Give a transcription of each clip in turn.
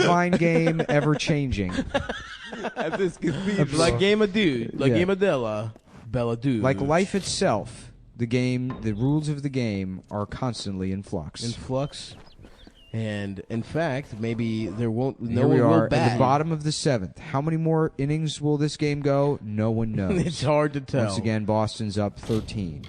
fine game, ever changing. At this cathedral. Like Game of Dude. Like Game of Della. Bella Dude. Like life itself, the rules of the game are constantly in flux. In flux. And, in fact, maybe there won't... Here No we one are will bat. at the bottom of the 7th. How many more innings will this game go? No one knows. It's hard to tell. Once again, Boston's up 13.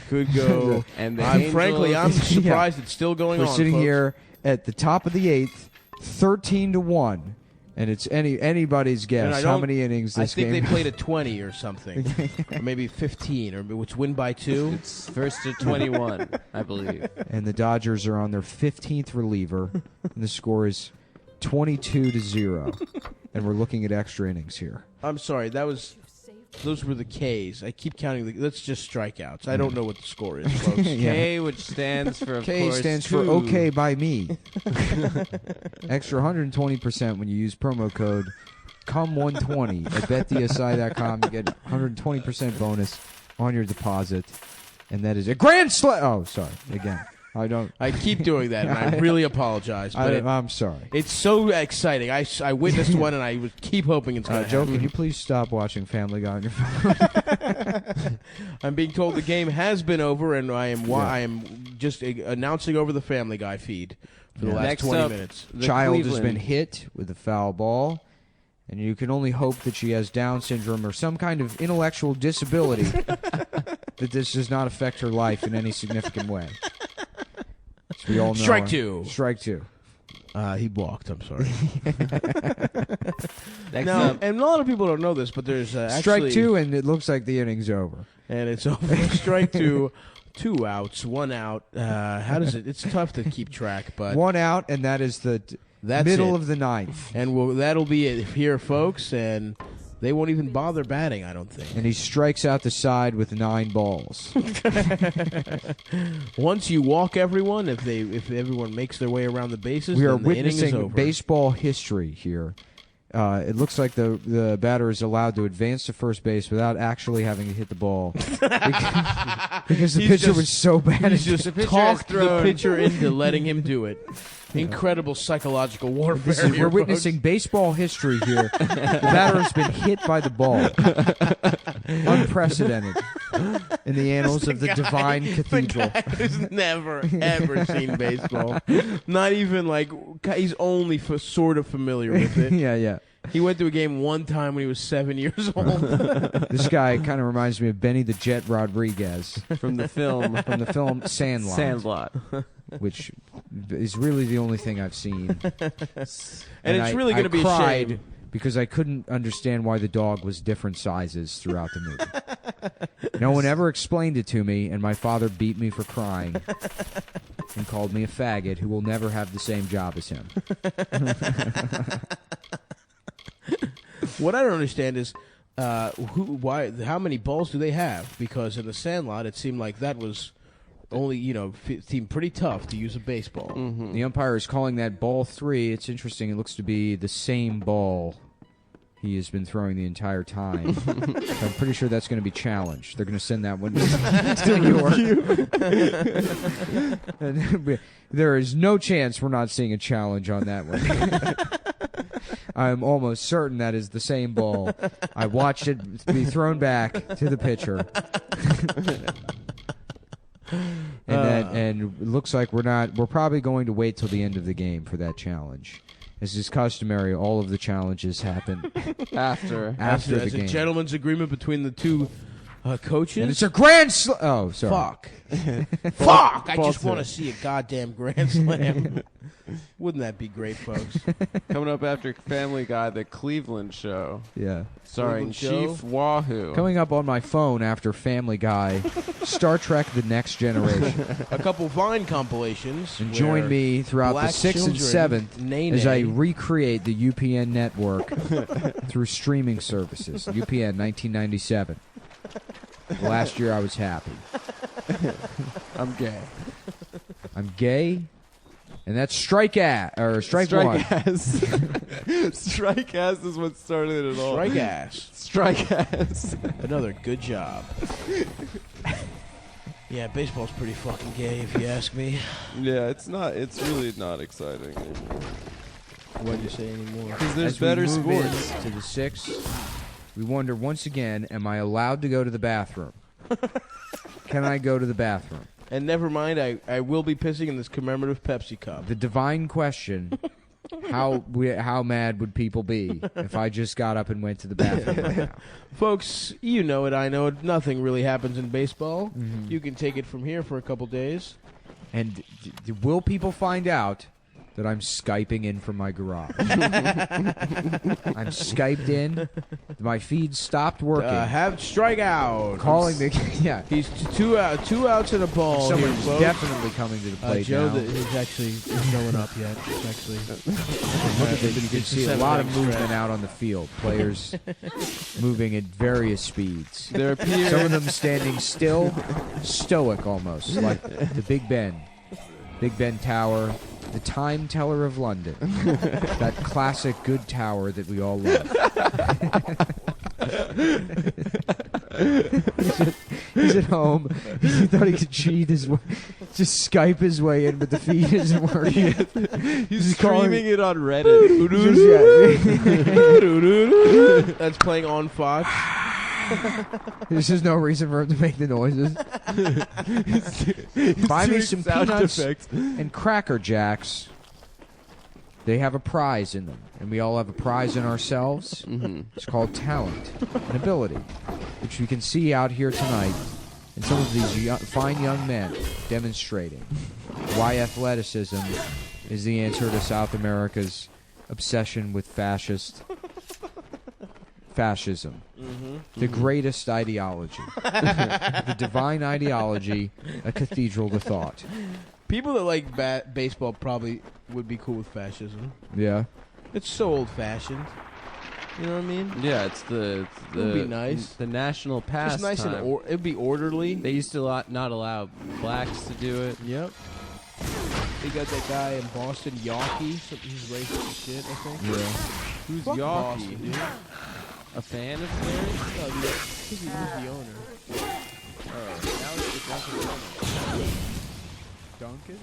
Could go. And frankly, I'm surprised it's still going on. We're sitting folks. here at the top of the 8th, 13-1. And it's anybody's guess how many innings this game. I think they played at 20 or something, or maybe 15, or which win by 2. It's first to 21, I believe. And the Dodgers are on their 15th reliever, and the score is 22-0. And we're looking at extra innings here. I'm sorry, those were the Ks. I keep counting. That's just strikeouts. I don't know what the score is, folks. K, which stands for, of K course, stands two. for OK by me. Extra 120% when you use promo code COME120 at betdsi.com. You get 120% bonus on your deposit. And that is a grand slam. Oh, sorry. Again. I keep doing that, and I really apologize. But I'm sorry. It's so exciting. I witnessed one, and I would keep hoping it's going to Joe, happen. can you please stop watching Family Guy on your phone? I'm being told the game has been over, and I am just announcing over the Family Guy feed for the last Next 20 up, minutes. Child has been hit with a foul ball, and you can only hope that she has Down syndrome or some kind of intellectual disability that this does not affect her life in any significant way. As we all know. Strike two. Strike two. He walked. I'm sorry. Next Now, up. and a lot of people don't know this, but there's actually... Strike two, and it looks like the inning's over. And it's over. Strike two. 2 outs, 1 out. How does it... It's tough to keep track, but... 1 out, and that is the That's middle it. of the 9th. And that'll be it here, folks, and they won't even bother batting, I don't think. And he strikes out the side with 9 balls. Once you walk everyone, if everyone makes their way around the bases, We are then the inning is witnessing over. baseball history here. It looks like the batter is allowed to advance to first base without actually having to hit the ball. because the pitcher was so bad. He's just talked the pitcher into letting him do it. Incredible psychological warfare. We're witnessing baseball history here. The batter has been hit by the ball. Unprecedented in the annals of the Divine Cathedral. The guy who's never, ever seen baseball. Not even like, he's only sort of familiar with it. Yeah. He went to a game one time when he was 7 years old. This guy kind of reminds me of Benny the Jet Rodriguez From the film Sandlot. Sandlot. Which is really the only thing I've seen. And it's really going to be a cried shame. because I couldn't understand why the dog was different sizes throughout the movie. No one ever explained it to me, and my father beat me for crying and called me a faggot who will never have the same job as him. What I don't understand is how many balls do they have? Because in the Sandlot, it seemed like that was only, seemed pretty tough to use a baseball. Mm-hmm. The umpire is calling that ball 3. It's interesting. It looks to be the same ball he has been throwing the entire time. So I'm pretty sure that's going to be challenged. They're going to send that one to New York. And there is no chance we're not seeing a challenge on that one. I'm almost certain that is the same ball. I watched it be thrown back to the pitcher. And it looks like we're probably going to wait till the end of the game for that challenge. As is customary, all of the challenges happen after the game. A gentleman's agreement between the two coaches. And it's a grand slam. Oh, sorry. Fuck. Fuck! I just want to see a goddamn grand slam. Wouldn't that be great, folks? Coming up after Family Guy, the Cleveland Show. Yeah. Starring Chief Wahoo. Coming up on my phone after Family Guy, Star Trek The Next Generation. A couple Vine compilations. And join me throughout the 6th and 7th as I recreate the UPN network through streaming services. UPN 1997. Last year I was happy. I'm gay. I'm gay? And that's strike one. Strike ass is what started it all. Strike ass. Strike ass. Another good job. Yeah, baseball's pretty fucking gay if you ask me. Yeah, it's really not exciting anymore. Why'd you say anymore? Because there's As we better move in sports. to the 6th, we wonder once again, am I allowed to go to the bathroom? Can I go to the bathroom? And never mind, I will be pissing in this commemorative Pepsi cup. The divine question, how mad would people be if I just got up and went to the bathroom right now? Folks, you know it, I know it. Nothing really happens in baseball. Mhm. You can take it from here for a couple days. And will people find out that I'm Skyping in from my garage? I'm Skyped in. My feed stopped working. Have strikeout. Calling the yeah. He's two outs and a ball. Someone's here, folks. definitely coming to the plate Joe now. is actually going up yet. It's actually. You can see a lot of movement out on the field. Players moving at various speeds. There appear Some of them standing still, stoic almost, like the Big Ben Tower, the Time Teller of London. That classic good tower that we all love. He's at home. He thought he could cheat his way, just Skype his way in, but the feed isn't working. he's calling- streaming it on Reddit. That's playing on Fox. There's just no reason for him to make the noises. Buy me doing some sound peanuts effects. and Cracker Jacks. They have a prize in them, and we all have a prize in ourselves. It's called talent and ability, which we can see out here tonight in some of these fine young men demonstrating why athleticism is the answer to South America's obsession with fascism. The greatest ideology. The divine ideology, a cathedral to thought. People that like baseball probably would be cool with fascism. Yeah. It's so old-fashioned. You know what I mean? Yeah, it's the It would be nice. The national pastime. It's nice and it'd be orderly. They used to not allow blacks to do it. Yep. They got that guy in Boston, Yawkey. He's racist as shit, I think. Yeah. Who's Fuck Yawkey? Boston, dude. A fan of theirs? No, I think he was the owner. Oh, now it's the Dunkin'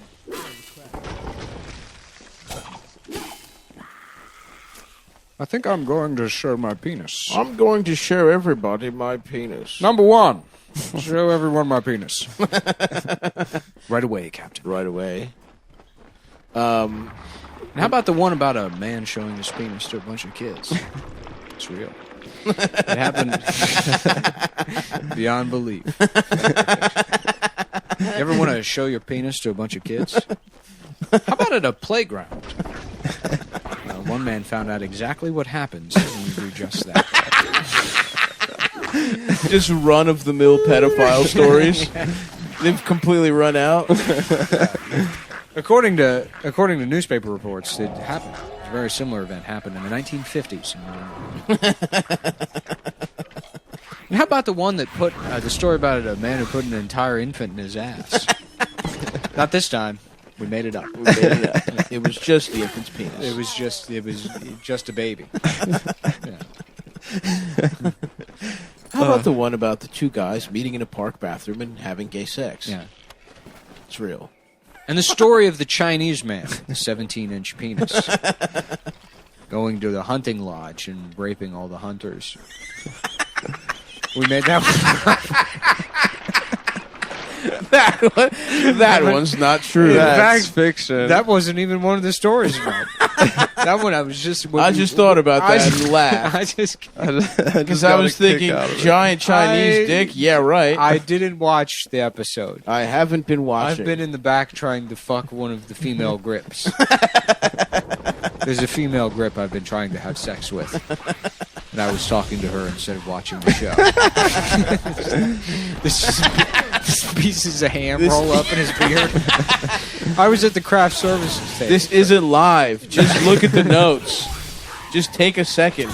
I think I'm going to show my penis. I'm going to show everybody my penis. Number one, show everyone my penis. Right away, Captain. Right away. How about the one about a man showing his penis to a bunch of kids? It's real. It happened beyond belief. You ever want to show your penis to a bunch of kids? How about at a playground? One man found out exactly what happens when you do just that. Just run-of-the-mill pedophile stories. They've completely run out. According to newspaper reports, it happened. A very similar event happened in the 1950s. And how about the one that put the story about a man who put an entire infant in his ass? Not this time. We made it up. It was just the infant's penis. It was just a baby. Yeah. How about the one about the two guys meeting in a park bathroom and having gay sex? Yeah. It's real. And the story of the Chinese man, the 17-inch penis, going to the hunting lodge and raping all the hunters. We made that one. That one's not true. That's fiction. That wasn't even one of the stories about. That one I just thought about that and laughed. I just Because I was thinking, giant Chinese dick? Yeah, right. I didn't watch the episode. I haven't been watching. I've been in the back trying to fuck one of the female grips. There's a female grip I've been trying to have sex with. And I was talking to her instead of watching the show. This pieces of ham roll up in his beard. I was at the craft services table. This isn't live. Just look at the notes. Just take a second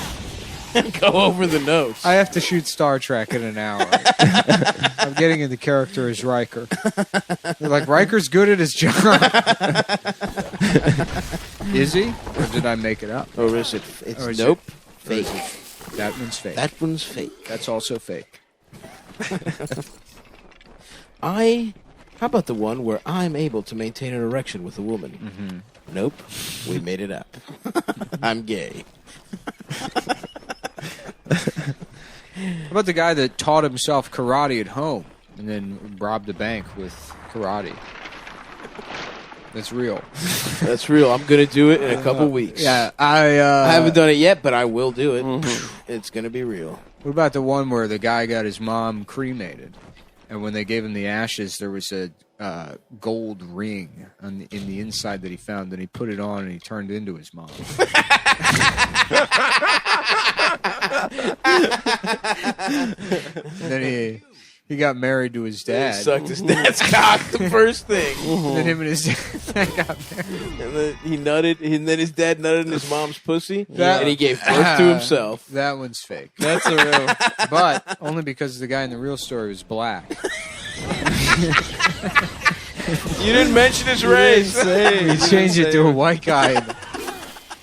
and go over the notes. I have to shoot Star Trek in an hour. I'm getting in the character as Riker. They're like, Riker's good at his job. Is he? Or did I make it up? Or is it? It's Or is nope. it- Fake. That one's fake. That one's fake. That's also fake. How about the one where I'm able to maintain an erection with a woman? Mm-hmm. Nope. We made it up. I'm gay. How about the guy that taught himself karate at home and then robbed a bank with karate? That's real. That's real. I'm gonna do it in a couple weeks. Yeah, I haven't done it yet, but I will do it. It's gonna be real. What about the one where the guy got his mom cremated, and when they gave him the ashes, there was a gold ring in the inside that he found, and he put it on and he turned into his mom. And then he got married to his dad. He sucked his dad's cock the first thing. Then him and his dad got married. And then he nutted, and then his dad nutted in his mom's pussy, and he gave birth to himself. That one's fake. That's a real. But only because the guy in the real story was black. You didn't mention his race. He changed it to a white guy.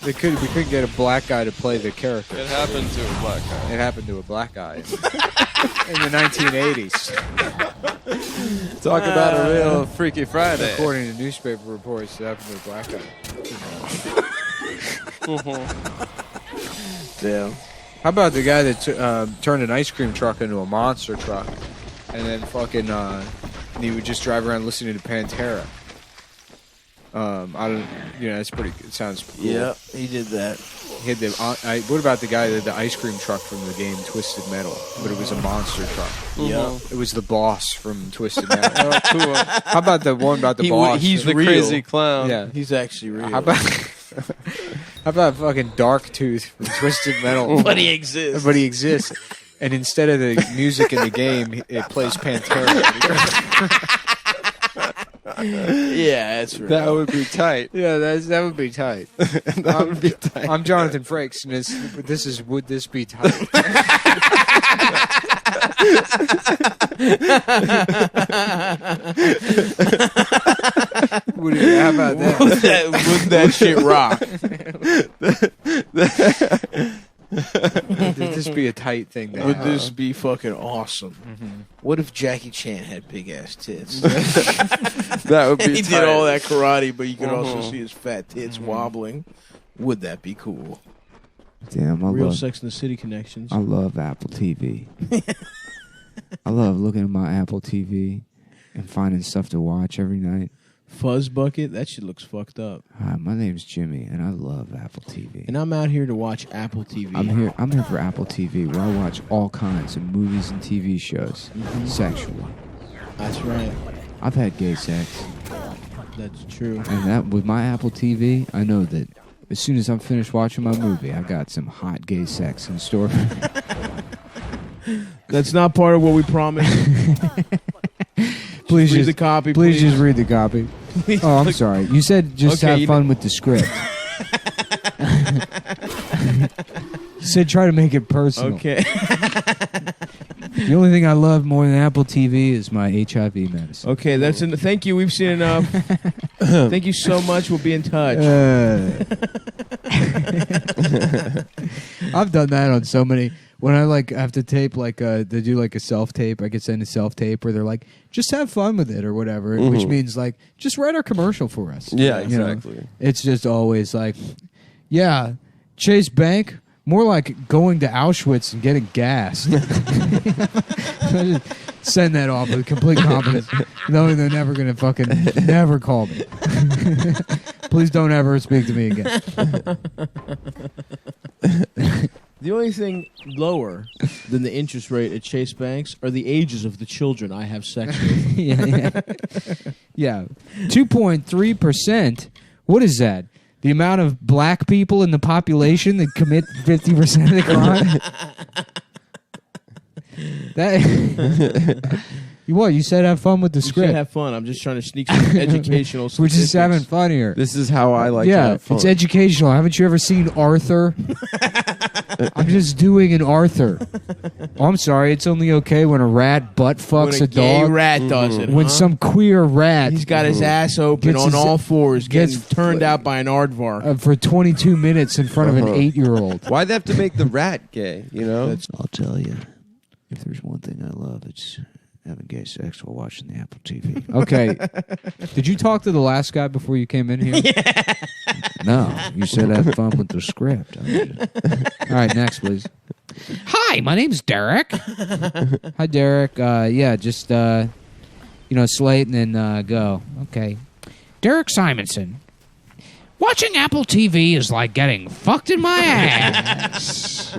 We couldn't get a black guy to play the character. It happened to a black guy. It happened to a black guy in the 1980s. Talk about a real Freaky Friday. According to newspaper reports, it happened to a black guy. Damn. How about the guy that turned an ice cream truck into a monster truck, and then fucking he would just drive around listening to Pantera. I don't, it's pretty. It sounds cool. Yeah, he did that. He had what about the guy that had the ice cream truck from the game Twisted Metal? But it was a monster truck. Yeah, it was the boss from Twisted Metal. Oh, cool. How about the one about the boss? He's the real. crazy clown. Yeah, he's actually real. How about fucking Dark Tooth from Twisted Metal? But he exists. But he exists. And instead of the music in the game, it plays Pantera. Yeah, that's right. That would be tight. Yeah, that would be tight. That would be tight. I'm Jonathan Frakes, and this is Would This Be Tight? How about that? Wouldn't that shit rock? Would this be a tight thing? Would this be fucking awesome? Mm-hmm. What if Jackie Chan had big ass tits? That would be He tight. did all that karate, but you could also see his fat tits wobbling. Would that be cool? Damn, Real Sex in the City connections. I love Apple TV. I love looking at my Apple TV and finding stuff to watch every night. Fuzz Bucket, that shit looks fucked up. Hi, my name's Jimmy, and I love Apple TV. And I'm out here to watch Apple TV. I'm here for Apple TV, where I watch all kinds of movies and TV shows, sexually. That's right. I've had gay sex, That's true. and that with my Apple TV, I know that as soon as I'm finished watching my movie, I got some hot gay sex in store. That's not part of what we promised. Please read just the copy. Please just read the copy. Oh, I'm sorry. You said just Okay, have fun with the script. You said try to make it personal. Okay. The only thing I love more than Apple TV is my HIV medicine. Okay, that's thank you. We've seen enough. Thank you so much. We'll be in touch. I've done that on so many. When I have to tape they do a self tape, I get sent a self tape where they're like, just have fun with it or whatever, which means just write our commercial for us. Yeah, You know? exactly. It's just always yeah, Chase Bank, more like going to Auschwitz and getting gassed. Send that off with complete confidence, knowing they're never going to fucking never call me. Please don't ever speak to me again. The only thing lower than the interest rate at Chase Banks are the ages of the children I have sex with. Yeah. 2.3%. What is that? The amount of black people in the population that commit 50% of the crime? What? You said have fun with the You script. should have fun. I'm just trying to sneak some educational We're just statistics. having fun here. This is how I like to have fun. It's educational. Haven't you ever seen Arthur? I'm just doing an Arthur. Oh, I'm sorry. It's only okay when a rat butt fucks When a a gay dog. rat does it, When huh? some queer rat He's got his ass open Gets on his- all fours, getting gets turned out by an aardvark. for 22 minutes in front of an 8-year-old. Why'd they have to make the rat gay, you know? I'll tell you, if there's one thing I love, it's having gay sex while watching the Apple TV. Okay. Did you talk to the last guy before you came in here? Yeah. No. You said have fun with the script. All right, next, please. Hi, my name's Derek. Hi, Derek. Just, slate and then go. Okay. Derek Simonson. Watching Apple TV is like getting fucked in my ass.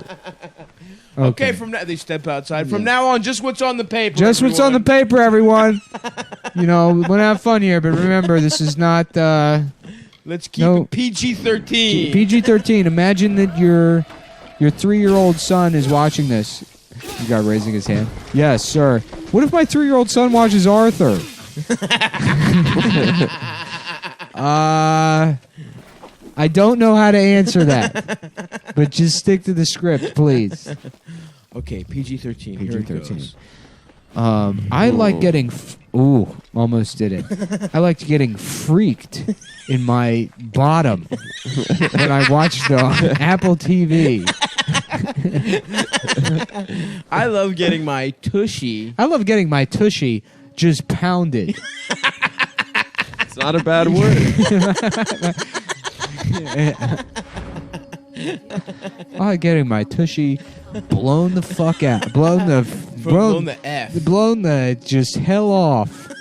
Okay, from now they step outside. From now on, just what's on the paper. Just what's on the paper, everyone. We want to have fun here, but remember, this is not. Let's keep it PG-13. PG-13. Imagine that your 3-year-old son is watching this. You got raising his hand. Yes, sir. What if my 3-year-old son watches Arthur? I don't know how to answer that, but just stick to the script, please. Okay, PG-13. Here it goes. I like getting... almost did it. I liked getting freaked in my bottom when I watched it on Apple TV. I love getting my tushy. I love getting my tushy just pounded. It's not a bad word. I like getting my tushy blown the fuck out. Blown the F. Blown the just hell off.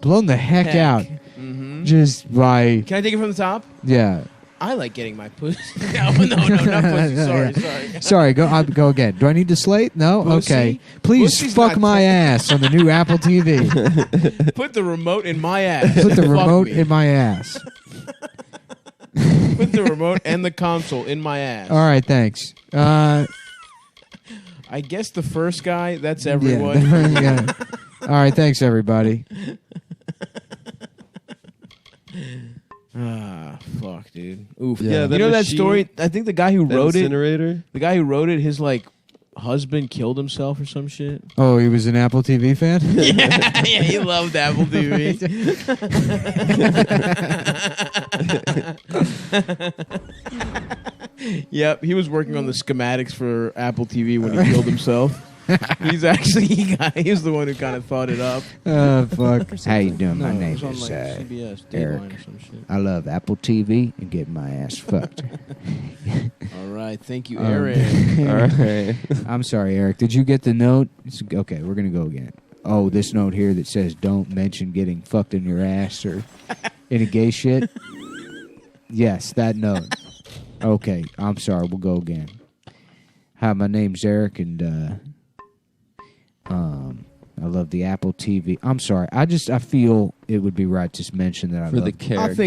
Blown the heck out. Mm-hmm. Just by... Can I take it from the top? Yeah. I like getting my pussy. No, not pussy. Sorry. Sorry, go again. Do I need to slate? No? Pussy? Okay. Please Pussy's fuck not my ass on the new Apple TV. Put the remote in my ass. Put the Fuck remote me. in my ass. Put the remote and the console in my ass. All right, thanks. I guess the first guy, that's everyone. Yeah. All right, thanks, everybody. Fuck, dude. Oof. Yeah, you that know that machine, story? I think the guy who that wrote incinerator? his husband killed himself or some shit. Oh, he was an Apple TV fan? Yeah, he loved Apple TV. Yep, he was working on the schematics for Apple TV when he killed himself. He's actually he was the one who kind of thought it up. Oh, fuck. How you doing? No, My it name was on, is like, CBS, Eric. Dateline or some shit. I love Apple TV and getting my ass fucked. All right, thank you, Eric. All right. I'm sorry, Eric. Did you get the note? Okay, we're going to go again. Oh, this note here that says don't mention getting fucked in your ass or any gay shit? Yes, that note. Okay, I'm sorry. We'll go again. Hi, my name's Eric, and I love the Apple TV. I'm sorry. I feel it would be right to mention that I For love the character.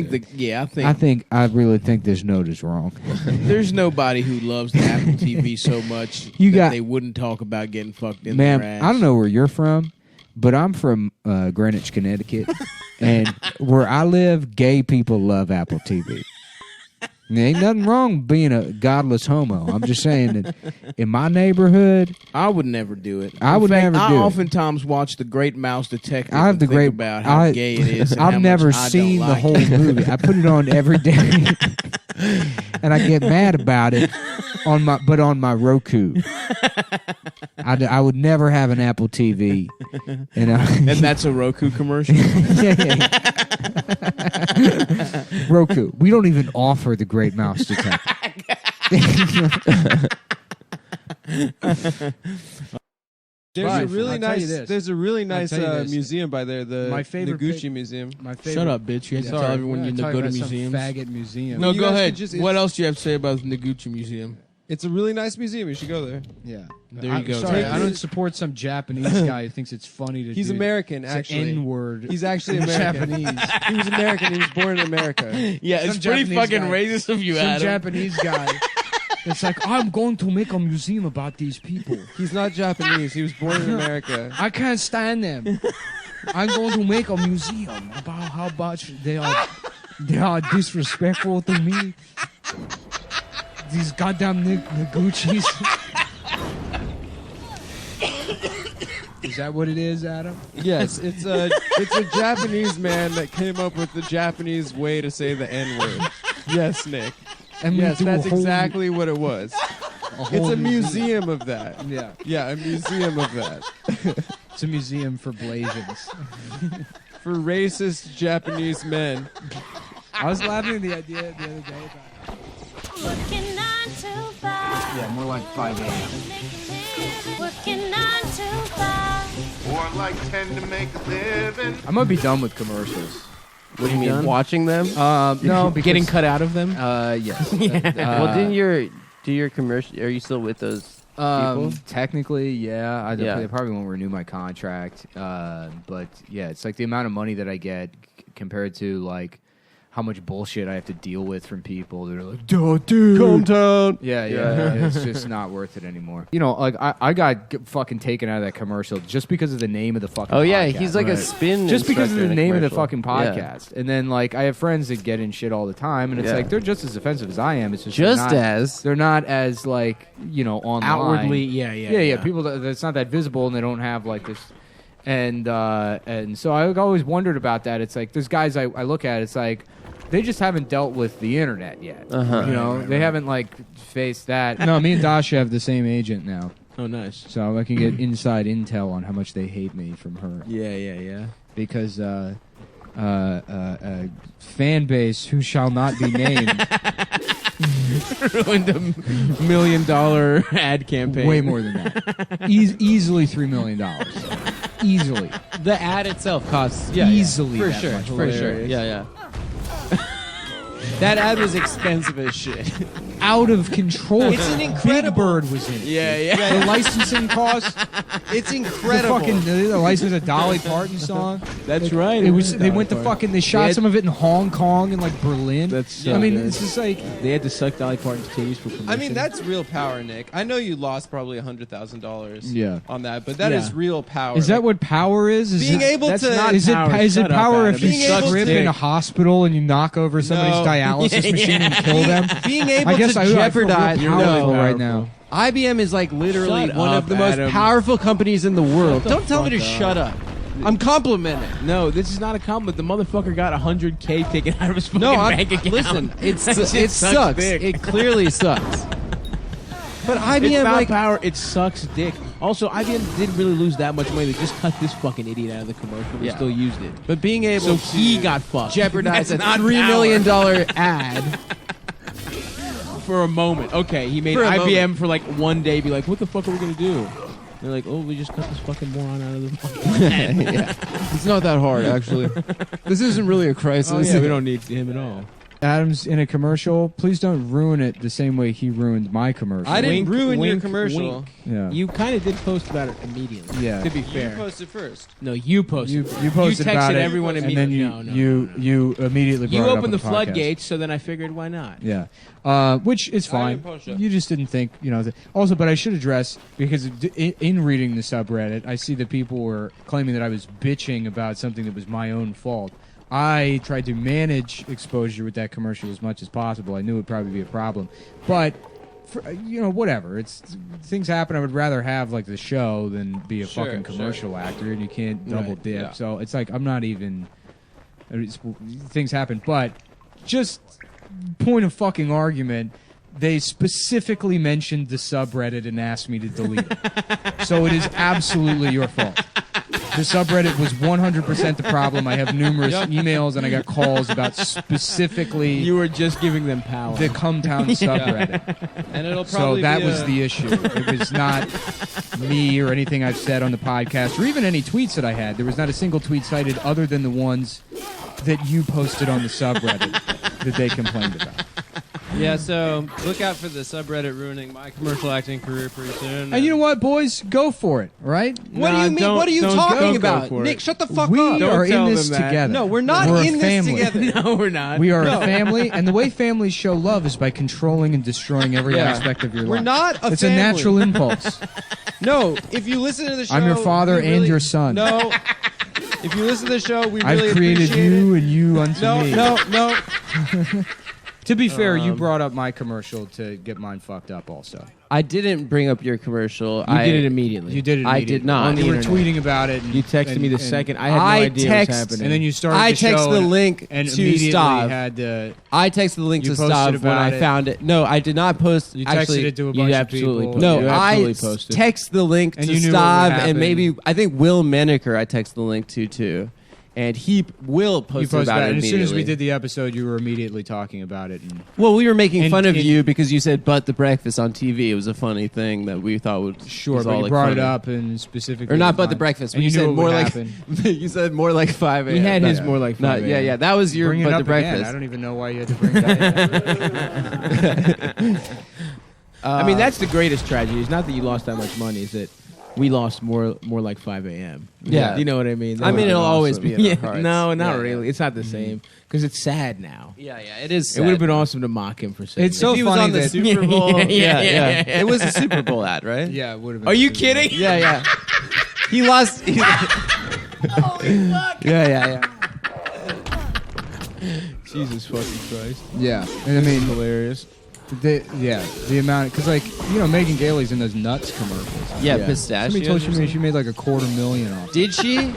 I really think this note is wrong. there's nobody who loves the Apple TV so much they wouldn't talk about getting fucked in Ma'am, their ass. I don't know where you're from, but I'm from Greenwich, Connecticut, and where I live, gay people love Apple TV. There ain't nothing wrong being a godless homo. I'm just saying that in my neighborhood, I would never do it. I oftentimes watch The Great Mouse Detective. I have and the think great about how gay it is. And how I've never much I seen don't the like whole it. movie. I put it on every day, and I get mad about it on my Roku. I would never have an Apple TV, and that's a Roku commercial. yeah. Roku. We don't even offer the Great Mouse Detective. There's a really nice museum by there, My the favorite Noguchi Museum. My favorite. Shut up, bitch. You have to tell everyone you go to museums. Faggot museum. No, You go guys ahead. could just- What else do you have to say about the Noguchi Museum? It's a really nice museum. You should go there. Yeah. There you go. Sorry, Take I it. don't support some Japanese guy who thinks it's funny to He's do American, it's an actually. N-word. He's actually American. Japanese. He was American. He was born in America. Yeah, Some it's pretty Japanese fucking guy. racist of you, Some Adam. Japanese guy. It's like, I'm going to make a museum about these people. He's not Japanese. He was born in America. I can't stand them. I'm going to make a museum about how much they are disrespectful to me. These goddamn Noguchis. Is that what it is, Adam? Yes, it's a Japanese man that came up with the Japanese way to say the N-word. Yes, Nick. And we Yes, do that's a whole- exactly what it was. It's whole a museum of that. Yeah. Yeah, a museum of that. It's a museum for Blasians. For racist Japanese men. I was laughing at the idea the other day about Working 9 to 5. Yeah, more like 5 a.m. Working 9 to 5. Or like 10 to make a living. I might be done with commercials. What do you mean? done? Watching them? No, because, Getting cut out of them? Yes. Well, didn't do your commercial? Are you still with those people? Technically, yeah. Yeah. They probably won't renew my contract. But yeah, it's like the amount of money that I get compared to like how much bullshit I have to deal with from people that are like, dude. Hometown. Yeah. It's just not worth it anymore. You know, like I got fucking taken out of that commercial just because of the name of the fucking Oh yeah, podcast. he's like a Right. spin. Just because of instructor the in a name of the commercial. fucking podcast. And then like I have friends that get in shit all the time and it's Yeah. like they're just as offensive as I am. It's just Just they're not, as. they're not as like, you know, online. Outwardly, yeah. People that's not that visible and they don't have like this and so I always wondered about that. It's like there's guys I look at, it's like they just haven't dealt with the internet yet. Uh-huh. You know, they haven't like faced that. No, me and Dasha have the same agent now, Oh, nice. so I can get inside intel on how much they hate me from her. Yeah. Because fan base who shall not be named, Ruined a $1 million ad campaign. way more than that, easily $3 million, easily. The ad itself costs Easily for that sure, much. for sure. Hilarious. Yeah. That ad was expensive as shit. Out of control. It's an incredible- Big Bird was in it. Yeah. The licensing costs. It's The incredible. fucking the license a Dolly Parton song. That's right. It was. They went to fucking. They shot had- some of it in Hong Kong and like Berlin. That's so I mean, good. it's just like. They had to suck Dolly Parton's titties for permission. I mean, that's real power, Nick. I know you lost probably $100,000 Yeah. on that, but that is Yeah. real power. Is that what power is? Is being it, able that's to not Is it power. is it Shut up, power Adam. if you Being able strip to- in a hospital and you knock over somebody's No. dialysis machine and kill them? being able I guess to I feel real jeopardize? powerful No. right now. IBM is like literally Shut one up, of the most Adam. powerful companies in the world. the Don't tell me to fuck up. shut up. I'm complimenting. No, this is not a compliment. The motherfucker got $100K taken out of his fucking No, bank account. listen. That shit It sucks. dick. It clearly sucks. But It's IBM, not like, power. It sucks dick. Also, IBM didn't really lose that much money. They just cut this fucking idiot out of the commercial. They Yeah. still used it. but being able So to he got fucked. jeopardize a That's not $3 million power. ad. For a moment. Okay, he made For a IBM moment. for like one day be like, what the fuck are we going to do? They're like, oh, we just cut this fucking moron out of the fucking It's not that hard, actually. This isn't really a crisis. Oh, yeah, we don't need him at all. Adam's in a commercial. Please don't ruin it the same way he ruined my commercial. I didn't Wink, ruin your wink, commercial. wink. Yeah. You kind of did post about it immediately. Yeah. To be You fair. posted first. No, you posted. You posted texted about it, everyone and immediately. then No, no, you no, no. you immediately You brought it up opened the on podcast. floodgates, so then I figured, why not? Yeah, which is I fine. didn't post it. You just didn't think, you know. Also, but I should address because in reading the subreddit, I see that people were claiming that I was bitching about something that was my own fault. I tried to manage exposure with that commercial as much as possible. I knew it would probably be a problem, but you know, whatever. It's things happen. I would rather have like the show than be a Sure, fucking sure. commercial actor, and you can't double Right, dip. yeah. So it's like I'm not even. Things happen, but just point of fucking argument. They specifically mentioned the subreddit and asked me to delete it. So it is absolutely your fault. The subreddit was 100% the problem. I have numerous emails and I got calls about specifically You were just giving them power. the Cumtown subreddit. And it'll So probably that be was a- the issue. It was not me or anything I've said on the podcast or even any tweets that I had. There was not a single tweet cited other than the ones that you posted on the subreddit that they complained about. Yeah, so look out for the subreddit ruining my commercial acting career pretty soon. And you know what, boys? Go for it, all right? What do Nah, you mean? don't- What are you don't talking go about? for Nick, it. shut the fuck We up. are in tell this them that. together. No, we're not We're a in this family. together. No, we're not. We are a family, and the way families show love is by controlling and destroying every Yeah. aspect of your We're life. not a It's family. a natural impulse. No, if you listen to the show, I'm your father we and really- your son. No, if you listen to the show, we I've really created appreciate you it. and you unto No, me. no, no. To be fair, you brought up my commercial to get mine fucked up also. I didn't bring up your commercial. You did it immediately. You did it I immediately. did not. On the You were internet. tweeting about it. And, You texted me the and- second. I had no I idea what was text- happening. And then you started I the show texted the and- link and to immediately Stav. had to... I texted the link You to posted Stav when about I it. found it. No, I did not post. You texted actually, it to a you bunch of absolutely people. posted no, You I absolutely posted. text the link And to you knew what would Stav, happen. and maybe I think Will Menaker. I texted the link to too, and Will You posted posted about that. it And as soon as we immediately. did the episode, you were immediately talking about it. And Well, we were making And- fun of and- you because you said "but the breakfast" on TV. It was a funny thing that we thought would sure, was but all, you like, brought funny. it up and specifically... Or not "but the defined- breakfast." And But you knew said what more would like happen. you said more like 5 a.m. He had his No, more like no, 5 yeah, a.m. yeah. That was your Bring it "but up the again. breakfast." I don't even know why you had to bring that up. I mean, that's the greatest tragedy. It's not that you lost that much money. It's that we lost more like 5 a.m. Yeah. You know what I mean? I mean, That it'll would've been always awesome. be in our Yeah, hearts. No, not Yeah, really. yeah. It's not the same because it's sad now. Yeah, yeah. It is. It would have been awesome to mock him for saying It's that. so If he was funny on the that- Super Bowl. Yeah. It was a Super Bowl ad, right? Yeah, it would have been... Are you kidding? Yeah, yeah. He lost. Yeah. Jesus fucking Christ. Yeah, and I mean... Hilarious. the amount... Because, like, you know, Megan Gailey's in those nuts commercials. Yeah, Yeah. pistachios. Somebody told or she made like $250,000 off. Did she?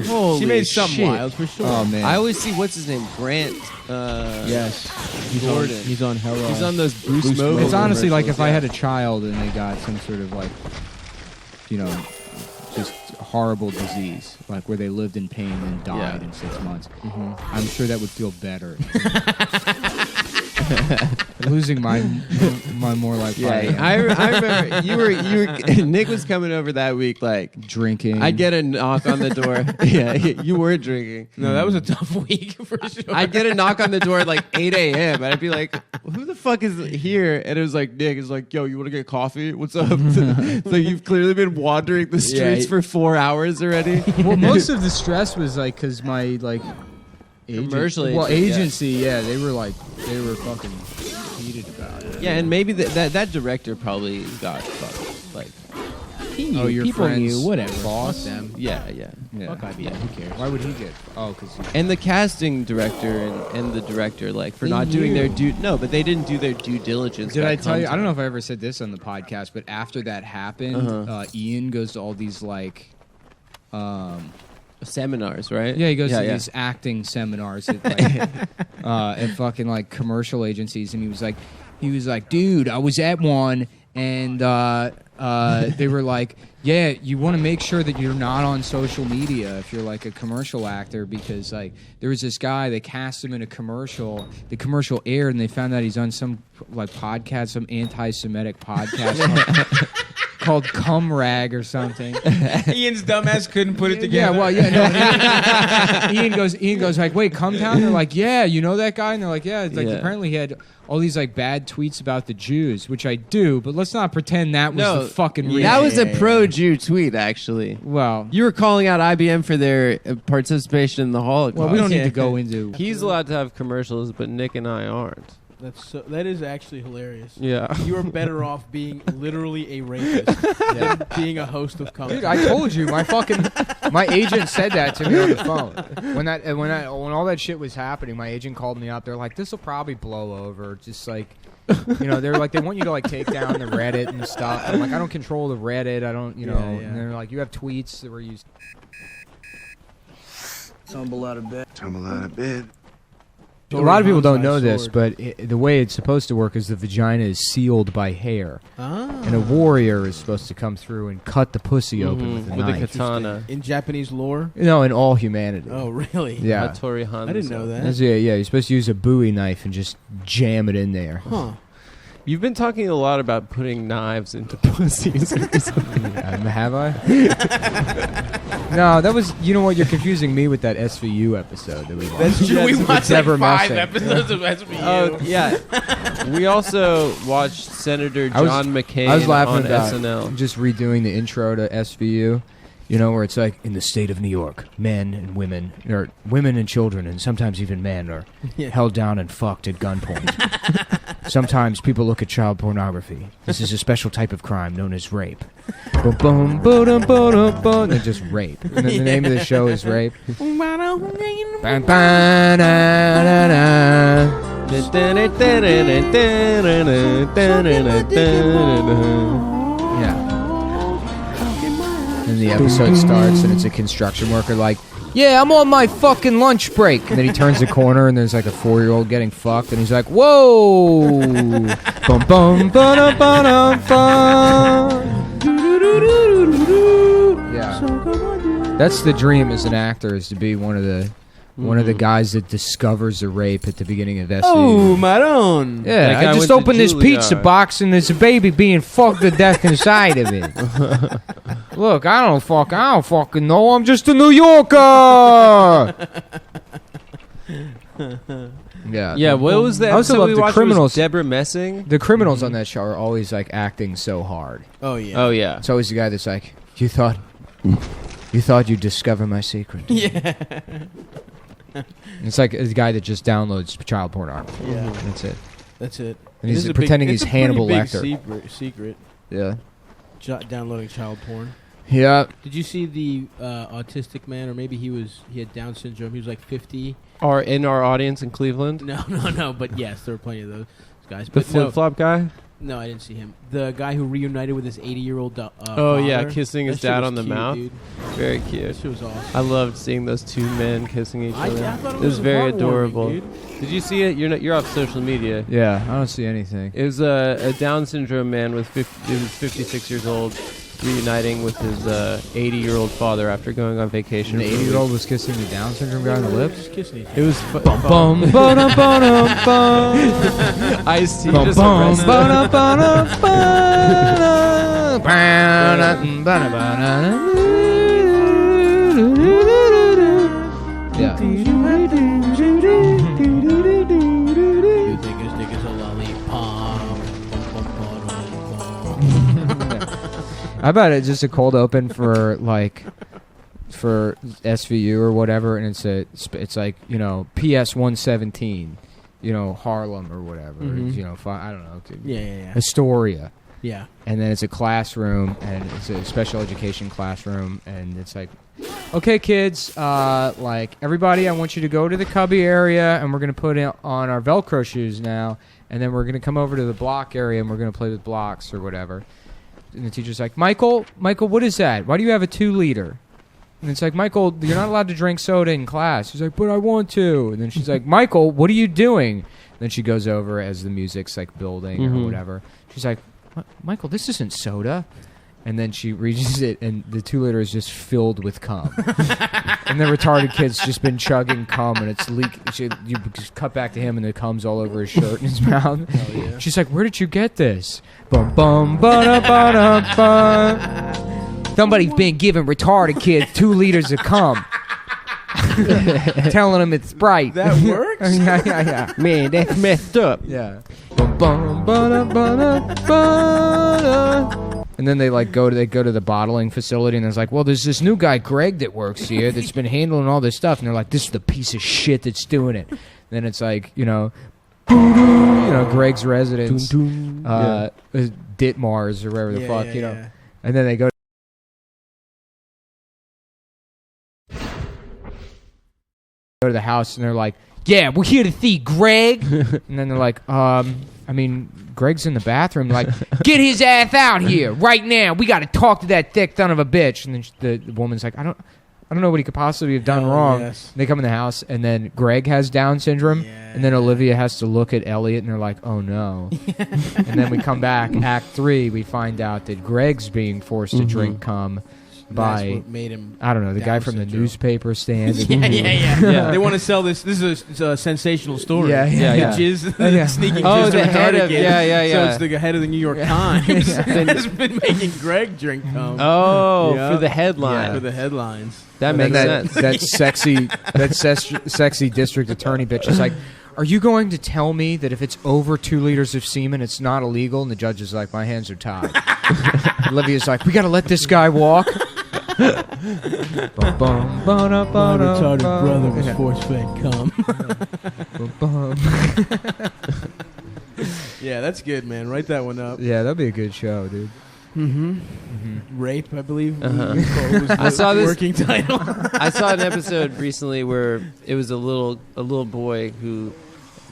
Holy She made something shit. wild for sure. Oh man, I always see what's his name, Grant. Yes. He's Gordon. he's on Hello. He's on those Bruce Bruce Mobile. Mobile. it's honestly like if I commercials, had a child and they got some sort of like, you know, just horrible disease, like where they lived in pain and died Yeah. in 6 months. I'm sure that would feel better. Losing my more like Yeah, I remember you were Nick was coming over that week like drinking. I'd get a knock on the door. Yeah, you were drinking. No, that was a tough week for sure. I'd get a knock on the door at like 8 a.m. and I'd be like, who the fuck is here? And it was like Nick is like, yo, you want to get coffee? What's up? So you've clearly been wandering the streets for 4 hours already. well, most of the stress was like because my like Commercial well, agent, yeah. agency, yeah, they were fucking heated about it. Yeah, and maybe that director probably got fucked. Like, He knew. Oh, your People friend's knew. Whatever. boss? Fuck them. yeah. Yeah. Fuck IBM. Who cares? Why would he get? Oh, because And the casting director and the director, like, for not doing their but they didn't do their due diligence. Did about I tell you? I content. don't know if I ever said this on the podcast, but after that happened, Ian goes to all these like, Seminars, right? yeah, he goes to these acting seminars at like, at fucking like commercial agencies, and he was like, dude, I was at one, and they were like, yeah, you want to make sure that you're not on social media if you're like a commercial actor, because like there was this guy, they cast him in a commercial, the commercial aired, and they found out he's on some like podcast, some anti-Semitic podcast called Cum Rag or something. Ian's dumbass couldn't put it Yeah, together. well, yeah. No, Ian goes like, wait, Cum Town? They're like, yeah, you know that guy? And they're like, yeah. It's like, Yeah. apparently he had all these like bad tweets about the Jews, which I do, but let's not pretend that was the fucking reason. That was a pro-Jew tweet, actually. Well, You were calling out IBM for their participation in the Holocaust. well, we don't need to go into. He's allowed to have commercials, but Nick and I aren't. That is actually hilarious. Yeah. You are better off being literally a rapist than being a host of comedy. Dude, I told you, my agent said that to me on the phone when all that shit was happening. My agent called me up. They're like, "This will probably blow over." Just like, you know, they're like, they want you to like take down the Reddit and stuff. I'm like, I don't control the Reddit. I don't, you know. Yeah. And they're like, you have tweets that were used. Tumble out of bed. A lot of people don't know Sword. this, but the way it's supposed to work is the vagina is sealed by hair, and a warrior is supposed to come through and cut the pussy open with a With a knife. katana. In Japanese lore? No, in all humanity. Oh, really? Yeah. Hattori Hanzo. I didn't know that. Yeah, you're supposed to use a Bowie knife and just jam it in there. Huh. You've been talking a lot about putting knives into pussies. Have I? No, that was. You know what? You're confusing me with that SVU episode that we watched. That's true. We watched like Ever 5 messing. episodes of SVU. Oh, yeah. We also watched Senator I was- John McCain I was laughing on about SNL. just redoing the intro to SVU. You know, where it's like, in the state of New York, men and women, or women and children, and sometimes even men, are held down and fucked at gunpoint. Sometimes people look at child pornography. This is a special type of crime known as rape. Boom, boom, boom, boom, boom, and then just rape. And then the name of the show is Rape. Ba, ba, da, da, da. Yeah. And the episode starts, and it's a construction worker like, yeah, I'm on my fucking lunch break. And then he turns the corner, and there's like a 4-year-old getting fucked, and he's like, whoa! Bum bum ba ba ba. Yeah. That's the dream as an actor, is to be one of the guys that discovers a rape at the beginning of SVU. Oh, Maron. Yeah, That guy I just went to opened this pizza Juilliard. box and there's a baby being fucked to death inside of it. Look, I don't fucking know. I'm just a New Yorker. Yeah. Yeah, what was the I also episode love we the watched? criminals. Deborah Messing. The criminals on that show are always like acting so hard. Oh yeah. Oh yeah. It's always the guy that's like, you thought you'd discover my secret. Yeah. It's like a guy that just downloads child pornography. Yeah. That's it. That's it. And It he's is a pretending big, he's it's a pretty Hannibal big Lecter. Secret. Yeah. Downloading child porn. Yeah. Did you see the autistic man, or maybe he had Down syndrome? He was like 50. Are in our audience in Cleveland. No. But yes, there were plenty of those guys. The But flip flop guy. no, I didn't see him. The guy who reunited with his 80-year-old. Oh yeah, father. kissing his That shit dad was on the cute, mouth. Dude. Very That cute. shit was awesome. I loved seeing those two men kissing each I other. thought It was very heartwarming, adorable. dude. Did you see it? You're off social media. Yeah, I don't see anything. It was a Down syndrome man with 56 years old reuniting with his 80-year-old father after going on vacation. The 80-year-old was kissing the Down syndrome guy on the lips. Just kissing each It was Bum bum ba bum bum. Ice-T Bum just bum arrested. ba Yeah. You think his dick is a lollipop? I bet it's just a cold open for SVU or whatever, and it's like, you know, PS 117, you know, Harlem or whatever. Mhm. It's, you know, I don't know, Yeah. Astoria. Yeah. And then it's a classroom, and it's a special education classroom, and it's like, okay, kids, like, everybody, I want you to go to the cubby area, and we're going to put on our Velcro shoes now, and then we're going to come over to the block area, and we're going to play with blocks or whatever. And the teacher's like, Michael, what is that? Why do you have a 2-liter? And it's like, Michael, you're not allowed to drink soda in class. He's like, but I want to. And then she's like, Michael, what are you doing? And then she goes over as the music's like building or whatever. She's like, Michael, this isn't soda. And then she reaches it, and the 2-liter is just filled with cum. And the retarded kid's just been chugging cum, and it's leaking. You just cut back to him, and the cum's all over his shirt and his mouth. Hell yeah. She's like, where did you get this? Bum bum ba da ba da ba. Somebody's been giving retarded kids 2 liters of cum. Telling them it's Sprite. That works? yeah. Man, that's messed up. Yeah. Bum bum ba da ba da ba da. And then they go to the bottling facility, and there's like, well, there's this new guy Greg that works here that's been handling all this stuff, and they're like, this is the piece of shit that's doing it. Then it's like, you know, Greg's residence, Ditmars or wherever the fuck, you know. Yeah. And then they go to the house, and they're like, yeah, we're here to see Greg. And then they're like, I mean, Greg's in the bathroom. Like, get his ass out here right now. We got to talk to that thick son of a bitch. And then the woman's like, I don't know what he could possibly have done wrong. Yes. And they come in the house, and then Greg has Down syndrome, and then Olivia has to look at Elliot, and they're like, oh no. And then we come back, Act 3, we find out that Greg's being forced to drink cum by, That's what made him I don't know, the guy Down from the syndrome. newspaper stand. Yeah. They want to sell this. This is a sensational story. Yeah. Jizz, sneaking Oh, jizz the on head retarded of- kids. yeah. So it's the head of the New York Times has been making Greg drink cum. Oh, Yeah. for the headline. For the headlines. That And makes then sense. that sexy district attorney bitch is like, are you going to tell me that if it's over 2 liters of semen, it's not illegal? And the judge is like, my hands are tied. Olivia's like, we got to let this guy walk. My retarded brother was force-fed cum. Yeah, that's good, man. Write that one up. Yeah, that'd be a good show, dude. Rape, I believe. Uh-huh. I saw this- working title. I saw an episode recently where it was a little boy who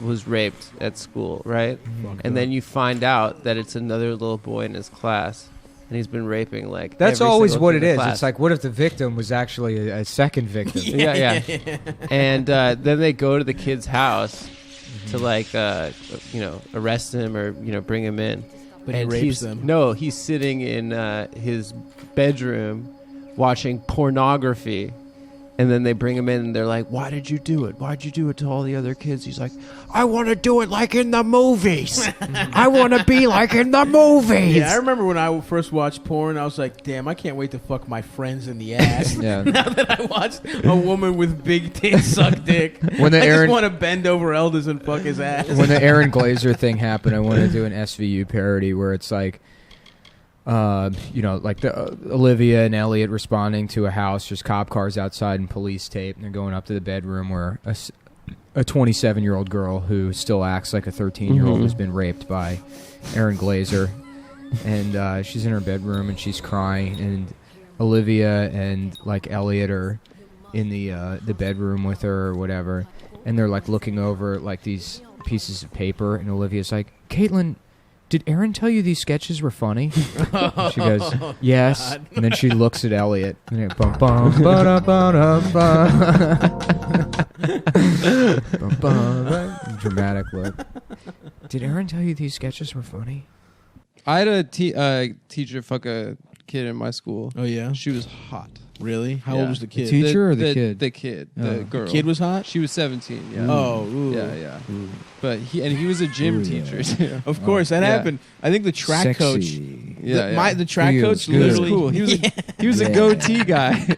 was raped at school, right? And then you find out that it's another little boy in his class, and he's been raping like. That's every always single what kid it in the is. class. It's like, what if the victim was actually a second victim? yeah. And then they go to the kid's house to like arrest him or bring him in. But and he rapes them. No, he's sitting in his bedroom watching pornography. And then they bring him in and they're like, why did you do it? Why'd you do it to all the other kids? He's like, I want to do it like in the movies. I want to be like in the movies. Yeah, I remember when I first watched porn, I was like, damn, I can't wait to fuck my friends in the ass. Yeah. Now that I watched a woman with big tits suck dick, When the I Aaron- just want to bend over elders and fuck his ass. When the Aaron Glazer thing happened, I wanted to do an SVU parody where it's like, like Olivia and Elliot responding to a house, just cop cars outside and police tape, and they're going up to the bedroom where a 27-year-old girl who still acts like a 13-year-old has been raped by Aaron Glazer, and she's in her bedroom and she's crying, and Olivia and like Elliot are in the bedroom with her or whatever, and they're like looking over like these pieces of paper, and Olivia's like, Caitlin, did Aaron tell you these sketches were funny? She goes, yes. God. And then she looks at Elliot. And bum, bum, dramatic look. Did Aaron tell you these sketches were funny? I had a teacher fuck a kid in my school. Oh, yeah? She was hot. Really? How Yeah. old was the kid? The teacher or the kid? The kid. Oh. The girl. The kid was hot? She was 17, yeah. Oh, ooh. Yeah. Ooh. But he was a gym teacher, too. Of course, that Yeah. happened. I think the track Sexy. coach... Yeah, The track Feels coach good. He was literally... cool. He was a goatee guy.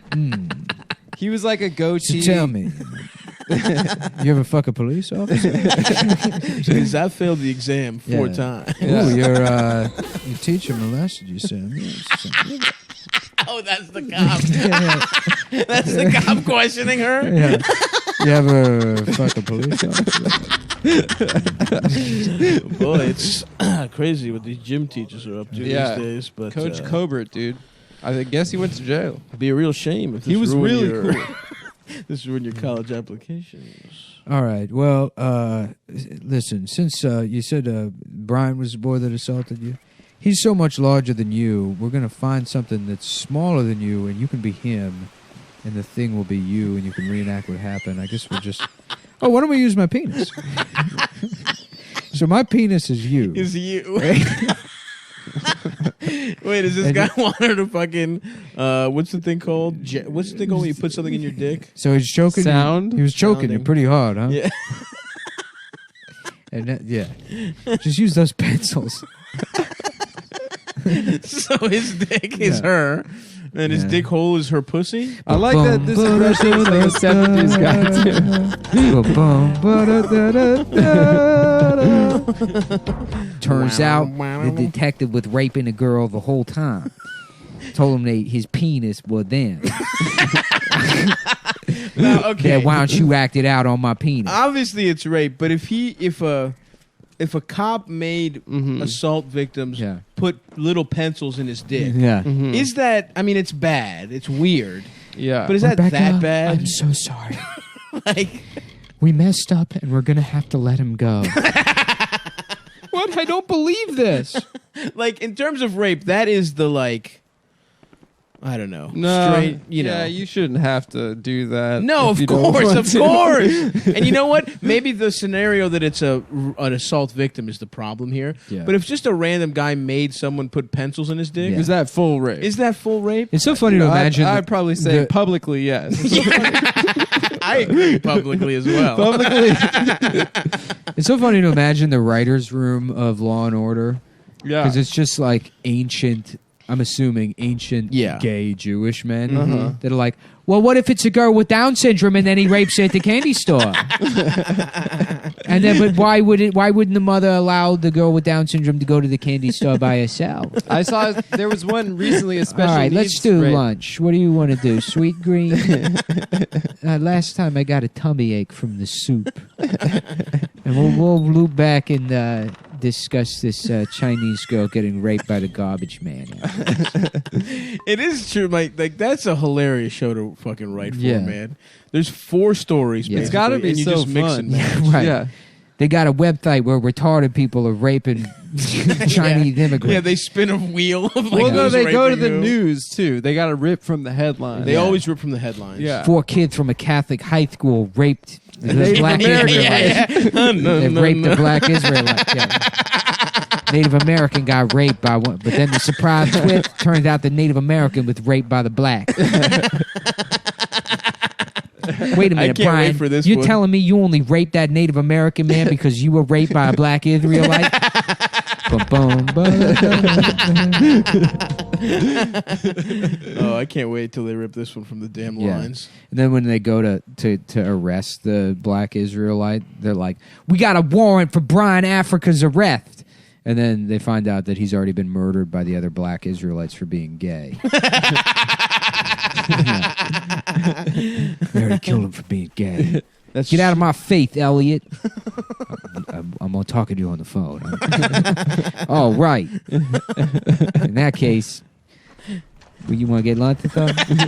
He was like a goatee. So tell me, you ever fuck a police officer? Because I failed the exam 4 Yeah. times. Yeah. Ooh, your teacher molested you, Sam. Oh, that's the cop. That's the cop questioning her? Yeah. You ever fuck a police officer? Boy, it's crazy what these gym teachers are up to Yeah. these days. But Coach Cobert, dude. I guess he went to jail. it'd be a real shame if this He was ruined really your, cool. this ruined your college applications. All right. Well, listen, since you said Brian was the boy that assaulted you, he's so much larger than you. We're going to find something that's smaller than you, and you can be him, and the thing will be you, and you can reenact what happened. I guess we'll just... Oh, why don't we use my penis? So my penis is you. Is you? Wait, does this guy want her to fucking... what's the thing called? What's the thing called when you put something in your dick? So he's choking Sound? you. He was choking you Sounding. pretty hard, huh? Yeah. And yeah. Just use those pencils. So his dick is Yeah. her, and his Yeah. dick hole is her pussy? I like that this impression is like a 70s guy, too. Turns out the detective was raping a girl the whole time. Told him that his penis was them. No, okay. Yeah, why don't you act it out on my penis? Obviously, it's rape, but if a cop made assault victims Yeah. put little pencils in his dick, Yeah. is that? I mean, it's bad. It's weird. Yeah. But is that that bad? I'm so sorry. Like, We messed up and we're going to have to let him go. What? I don't believe this. like in terms of rape, that is the like. I don't know. No, Straight, you know. Yeah, you shouldn't have to do that. No, if of you don't course, want of to. course. And you know what? Maybe the scenario that it's an assault victim is the problem here. Yeah. But if just a random guy made someone put pencils in his dick, Yeah. Is that full rape? is that full rape? It's so funny to imagine. I'd probably say the- publicly yes. I agree publicly as well. Publicly, It's so funny to imagine the writer's room of Law and Order. yeah. Because it's just like ancient, I'm assuming ancient Yeah. gay Jewish men Uh-huh. that are like, well, what if it's a girl with Down syndrome and then he rapes her at the candy store? And then, but why wouldn't the mother allow the girl with Down syndrome to go to the candy store by herself? I saw there was one recently, a special All right, let's needs do rape. lunch. What do you want to do? Sweet green? Last time I got a tummy ache from the soup. And we'll loop back and discuss this Chinese girl getting raped by the garbage man. It is true, like that's a hilarious show to fucking write for, Yeah. man. There's 4 stories. Yeah. It's got to basically, be and you so just mix fun. and match. Right. Yeah. They got a website where retarded people are raping Chinese immigrants. Yeah, they spin a wheel of like Well, no, who's they go to raping the who. news too. They got to rip from the headline. They always rip from the headlines. Yeah. 4 kids from a Catholic high school raped the black American. Israelites. They raped the black Israelites. Yeah. Native American got raped by one, but then the surprise twist turns out the Native American was raped by the black. Wait a minute, can't Brian. wait for this You're one. telling me you only raped that Native American man because you were raped by a black Israelite? Bum, bum, bum. Oh, I can't wait till they rip this one from the damn Yeah. lines. And then when they go to arrest the black Israelite, they're like, "We got a warrant for Brian Africa's arrest." And then they find out that he's already been murdered by the other black Israelites for being gay. They already killed him for being gay. Get out of my faith, Elliot. I'm gonna talk to you on the phone. Oh, right. In that case, you want to get lunch or something?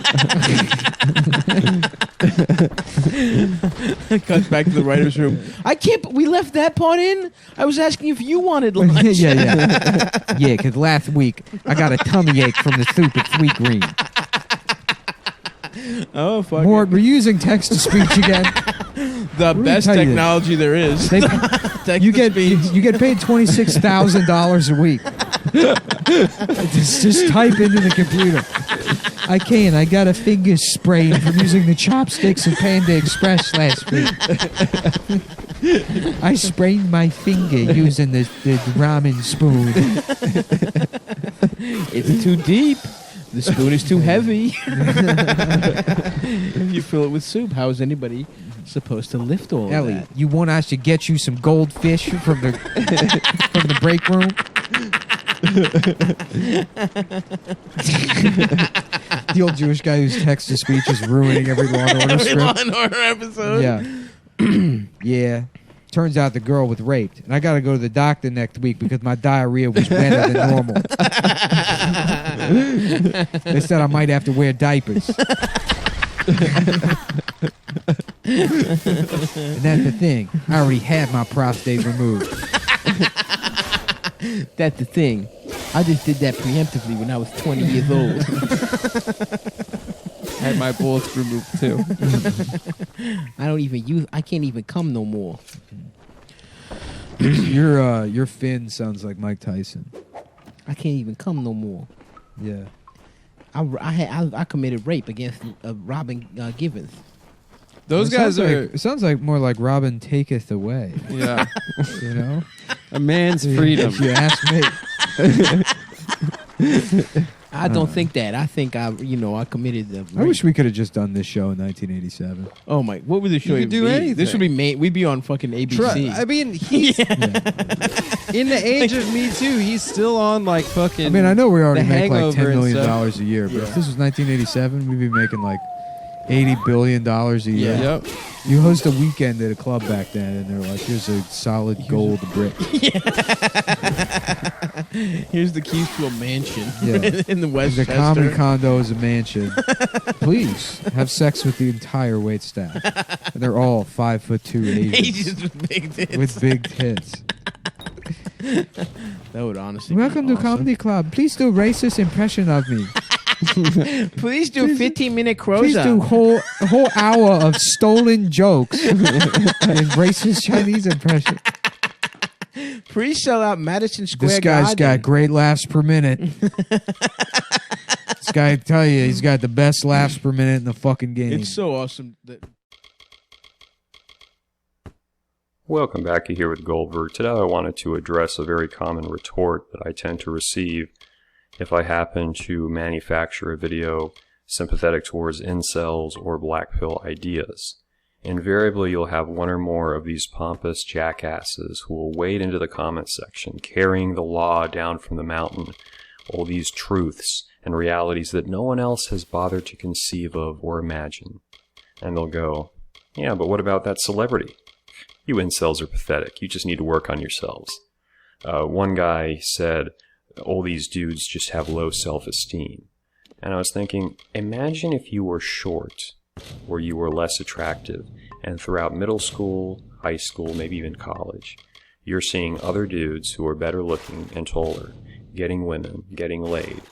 Cuts back to the writer's room. I can't. We left that part in. I was asking if you wanted lunch. Yeah. Yeah, because last week I got a tummy ache from the soup at Sweet Green. Oh fuck! Mort, we're using text to speech again. The best tell you technology there is. They- Text you to get speech. you get paid $26,000 a week. just type into the computer. I can't. I got a finger sprain from using the chopsticks at Panda Express last week. I sprained my finger using the ramen spoon. It's too deep. The spoon is too heavy. If you fill it with soup, how is anybody supposed to lift all of Ellie, that? you want us to get you some goldfish from the from the break room? The old Jewish guy whose text to speech is ruining every Law and Order Every script. Law and Order episode. Yeah. Yeah. Turns out the girl was raped. And I got to go to the doctor next week because my diarrhea was wetter than normal. They said I might have to wear diapers. And that's the thing. I already had my prostate removed. That's the thing. I just did that preemptively when I was 20 years old. Had my bullets removed too. I can't even come no more. Your fin sounds like Mike Tyson. I can't even come no more. Yeah. I committed rape against Robin Givens. Those guys are. It sounds like more like Robin taketh away. Yeah. You know? A man's freedom. If you ask me. I don't think that. I think I committed the. I wish we could have just done this show in 1987. Oh my! What would the show could even do be? anything. This would be we'd be on fucking ABC. I mean, he's in the age of Me Too. He's still on like fucking. I mean, I know we already The make like Hangover $10 and million stuff. a year, but if this was 1987, we'd be making like $80 billion a year. Yep. You host a weekend at a club back then, and they're like, "Here's a solid gold brick." Here's the keys to a mansion Yeah. in the West. The common condo is a mansion. Please have sex with the entire wait staff. And they're all 5'2" Asians Asians with big tits. with big tits. That would honestly. Welcome be to Comedy Club. Please do racist impression of me. Please do 15-minute Please do close-up. whole hour of stolen jokes and racist Chinese impression. Please sell out Madison Square This guy's Garden. got great laughs per minute. This guy, I tell you, he's got the best laughs per minute in the fucking game. It's so awesome that. Welcome back. You're here with Goldberg. Today I wanted to address a very common retort that I tend to receive if I happen to manufacture a video sympathetic towards incels or black pill ideas. Invariably, you'll have one or more of these pompous jackasses who will wade into the comment section, carrying the law down from the mountain, all these truths and realities that no one else has bothered to conceive of or imagine. And they'll go, yeah, but what about that celebrity? You incels are pathetic. You just need to work on yourselves. One guy said, all these dudes just have low self-esteem. And I was thinking, imagine if you were short, or you were less attractive, and throughout middle school high school, maybe even college, you're seeing other dudes who are better looking and taller, getting women, getting laid,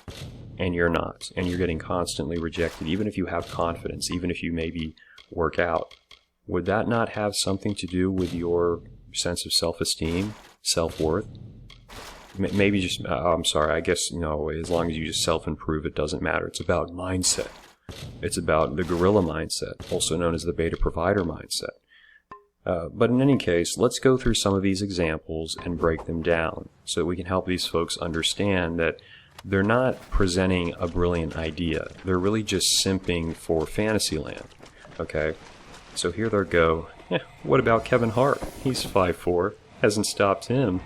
and you're not. And you're getting constantly rejected, even if you have confidence, even if you maybe work out. Would that not have something to do with your sense of self-esteem, self-worth? Maybe just, I'm sorry, I guess, no, as long as you just self-improve, it doesn't matter. It's about mindset. It's about the gorilla mindset, also known as the beta provider mindset. But in any case, let's go through some of these examples and break them down so that we can help these folks understand that they're not presenting a brilliant idea. They're really just simping for Fantasyland. Okay? So here they go. Yeah, what about Kevin Hart? He's 5'4". Hasn't stopped him.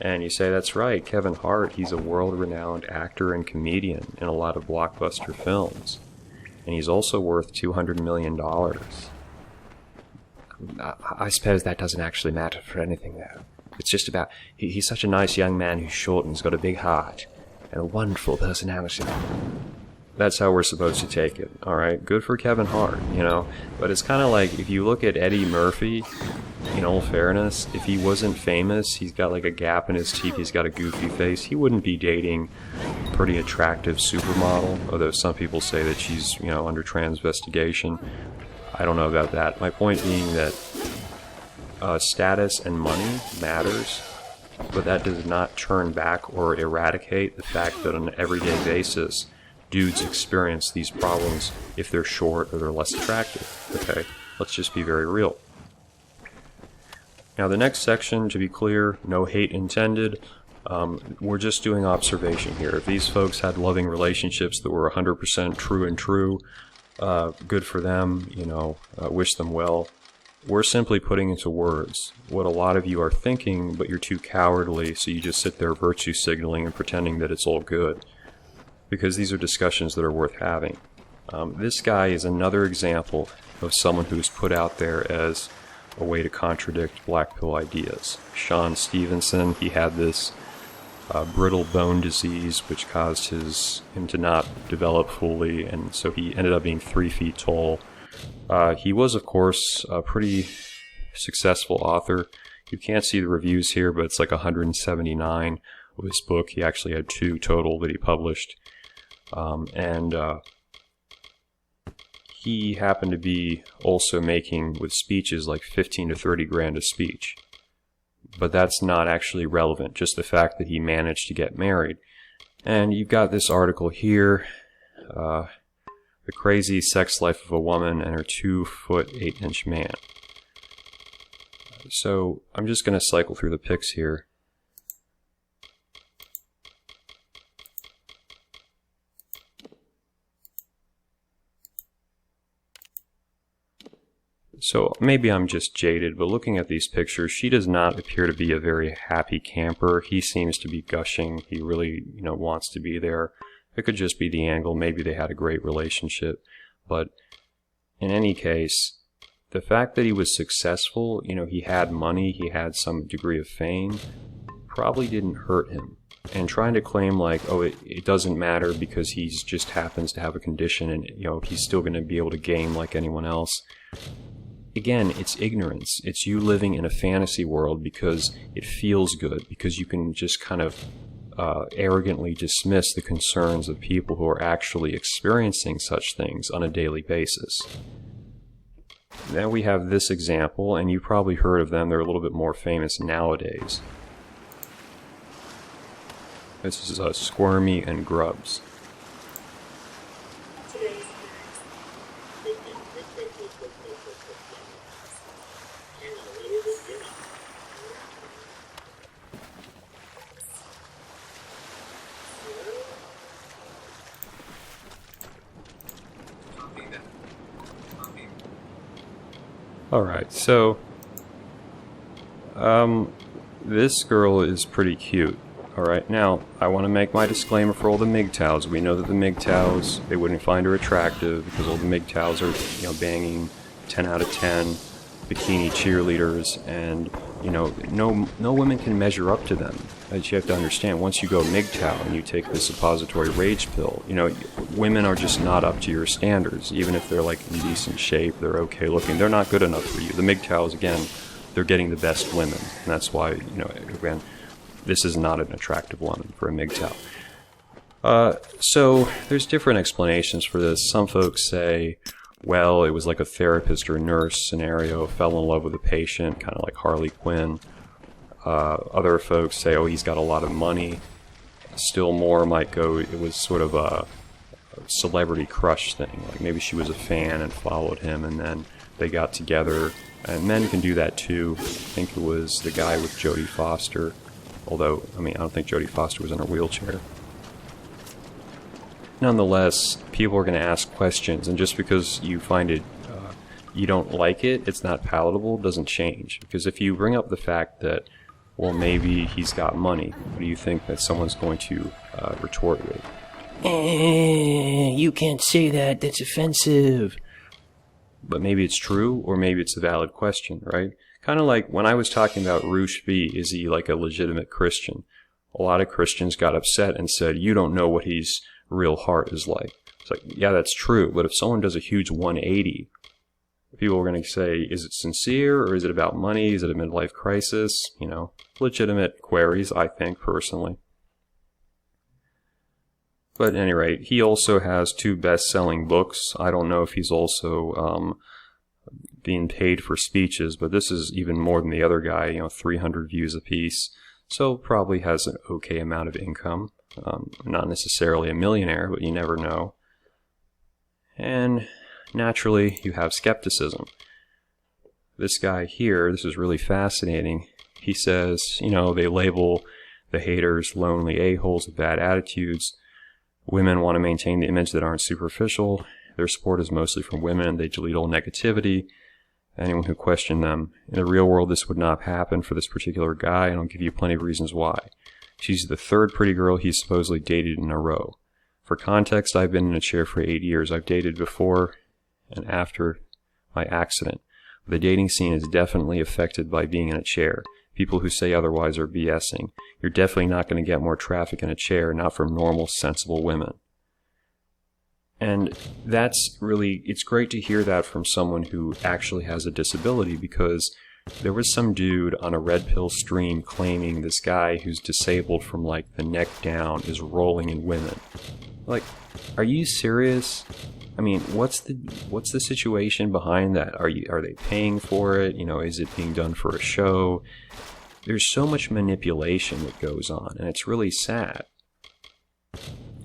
And you say, that's right, Kevin Hart, he's a world-renowned actor and comedian in a lot of blockbuster films. And he's also worth $200 million. I suppose that doesn't actually matter for anything, though. It's just about, he's such a nice young man who's short and he's got a big heart and a wonderful personality. That's how we're supposed to take it, alright? Good for Kevin Hart, But it's kind of like, if you look at Eddie Murphy, in all fairness, if he wasn't famous, he's got like a gap in his teeth, he's got a goofy face, he wouldn't be dating a pretty attractive supermodel, although some people say that she's, under transvestigation. I don't know about that. My point being that status and money matters, but that does not turn back or eradicate the fact that on an everyday basis, dudes experience these problems if they're short or they're less attractive. Okay? Let's just be very real. Now the next section, to be clear, no hate intended. We're just doing observation here. If these folks had loving relationships that were 100% true and true, good for them, wish them well. We're simply putting into words what a lot of you are thinking, but you're too cowardly, so you just sit there virtue signaling and pretending that it's all good. Because these are discussions that are worth having. This guy is another example of someone who's put out there as a way to contradict black pill ideas. Sean Stevenson, he had this brittle bone disease which caused him to not develop fully, and so he ended up being 3 feet tall. He was, of course, a pretty successful author. You can't see the reviews here, but it's like 179 of his book. He actually had 2 total that he published. He happened to be also making, with speeches, like 15 to 30 grand a speech. But that's not actually relevant, just the fact that he managed to get married. And you've got this article here, The Crazy Sex Life of a Woman and Her 2-foot 8-inch Man. So I'm just going to cycle through the pics here. So maybe I'm just jaded, but looking at these pictures, she does not appear to be a very happy camper. He seems to be gushing. He really, wants to be there. It could just be the angle. Maybe they had a great relationship. But in any case, the fact that he was successful, he had money, he had some degree of fame, probably didn't hurt him. And trying to claim like, it doesn't matter because he just happens to have a condition and, he's still going to be able to game like anyone else. Again, it's ignorance. It's you living in a fantasy world because it feels good, because you can just kind of arrogantly dismiss the concerns of people who are actually experiencing such things on a daily basis. Then we have this example, and you've probably heard of them. They're a little bit more famous nowadays. This is Squirmy and Grubs. Alright, so this girl is pretty cute. Alright, now I want to make my disclaimer for all the MGTOWs. We know that the MGTOWs, they wouldn't find her attractive because all the MGTOWs are, banging 10 out of 10 bikini cheerleaders, and no women can measure up to them. that you have to understand. Once you go MGTOW and you take the suppository rage pill, women are just not up to your standards. Even if they're like in decent shape, they're okay looking, they're not good enough for you. The MGTOWs, again, they're getting the best women, and that's why, again, this is not an attractive woman for a MGTOW. So there's different explanations for this. Some folks say, well, it was like a therapist or nurse scenario, fell in love with a patient, kind of like Harley Quinn. Other folks say, oh, he's got a lot of money. Still more might go, it was sort of a celebrity crush thing. Like maybe she was a fan and followed him, and then they got together. And men can do that too. I think it was the guy with Jodie Foster. Although, I don't think Jodie Foster was in a wheelchair. Nonetheless, people are going to ask questions, and just because you find it, you don't like it, it's not palatable, doesn't change. Because if you bring up the fact that, well, maybe he's got money, what do you think that someone's going to retort with? You can't say that, that's offensive. But maybe it's true, or maybe it's a valid question, right? Kind of like when I was talking about Roosh V, is he like a legitimate Christian? A lot of Christians got upset and said, you don't know what his real heart is like. It's like, yeah, that's true, but if someone does a huge 180, people are going to say, is it sincere, or is it about money? Is it a midlife crisis? Legitimate queries, I think, personally. But at any rate, he also has 2 best-selling books. I don't know if he's also being paid for speeches, but this is even more than the other guy, 300 views apiece. So probably has an okay amount of income. Not necessarily a millionaire, but you never know. And naturally, you have skepticism. This guy here, this is really fascinating. He says, they label the haters lonely a-holes with bad attitudes. Women want to maintain the image that aren't superficial. Their support is mostly from women. They delete all negativity. Anyone who questioned them. In the real world, this would not happen for this particular guy, and I'll give you plenty of reasons why. She's the 3rd pretty girl he's supposedly dated in a row. For context, I've been in a chair for 8 years. I've dated before and after my accident. The dating scene is definitely affected by being in a chair. People who say otherwise are BSing. You're definitely not going to get more traffic in a chair, not from normal, sensible women. And that's really, it's great to hear that from someone who actually has a disability, because there was some dude on a red pill stream claiming this guy who's disabled from like the neck down is rolling in women. Like, are you serious? What's the situation behind that? Are they paying for it? Is it being done for a show? There's so much manipulation that goes on, and it's really sad.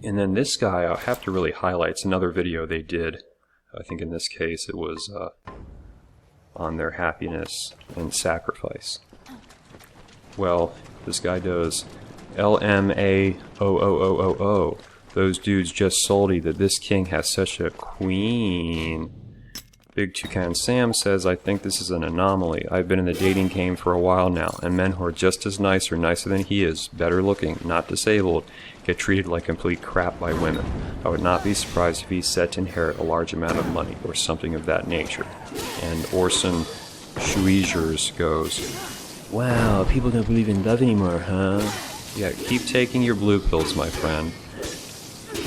And then this guy, I'll have to really highlight. It's another video they did. I think in this case it was on their happiness and sacrifice. Well, this guy does LMAOOOO. Those dudes just salty that this king has such a queen. Big Toucan Sam says, I think this is an anomaly. I've been in the dating game for a while now, and men who are just as nice or nicer than he is, better looking, not disabled, get treated like complete crap by women. I would not be surprised if he's set to inherit a large amount of money or something of that nature. And Orson Schweizers goes, wow, people don't believe in love anymore, huh? Yeah, keep taking your blue pills, my friend.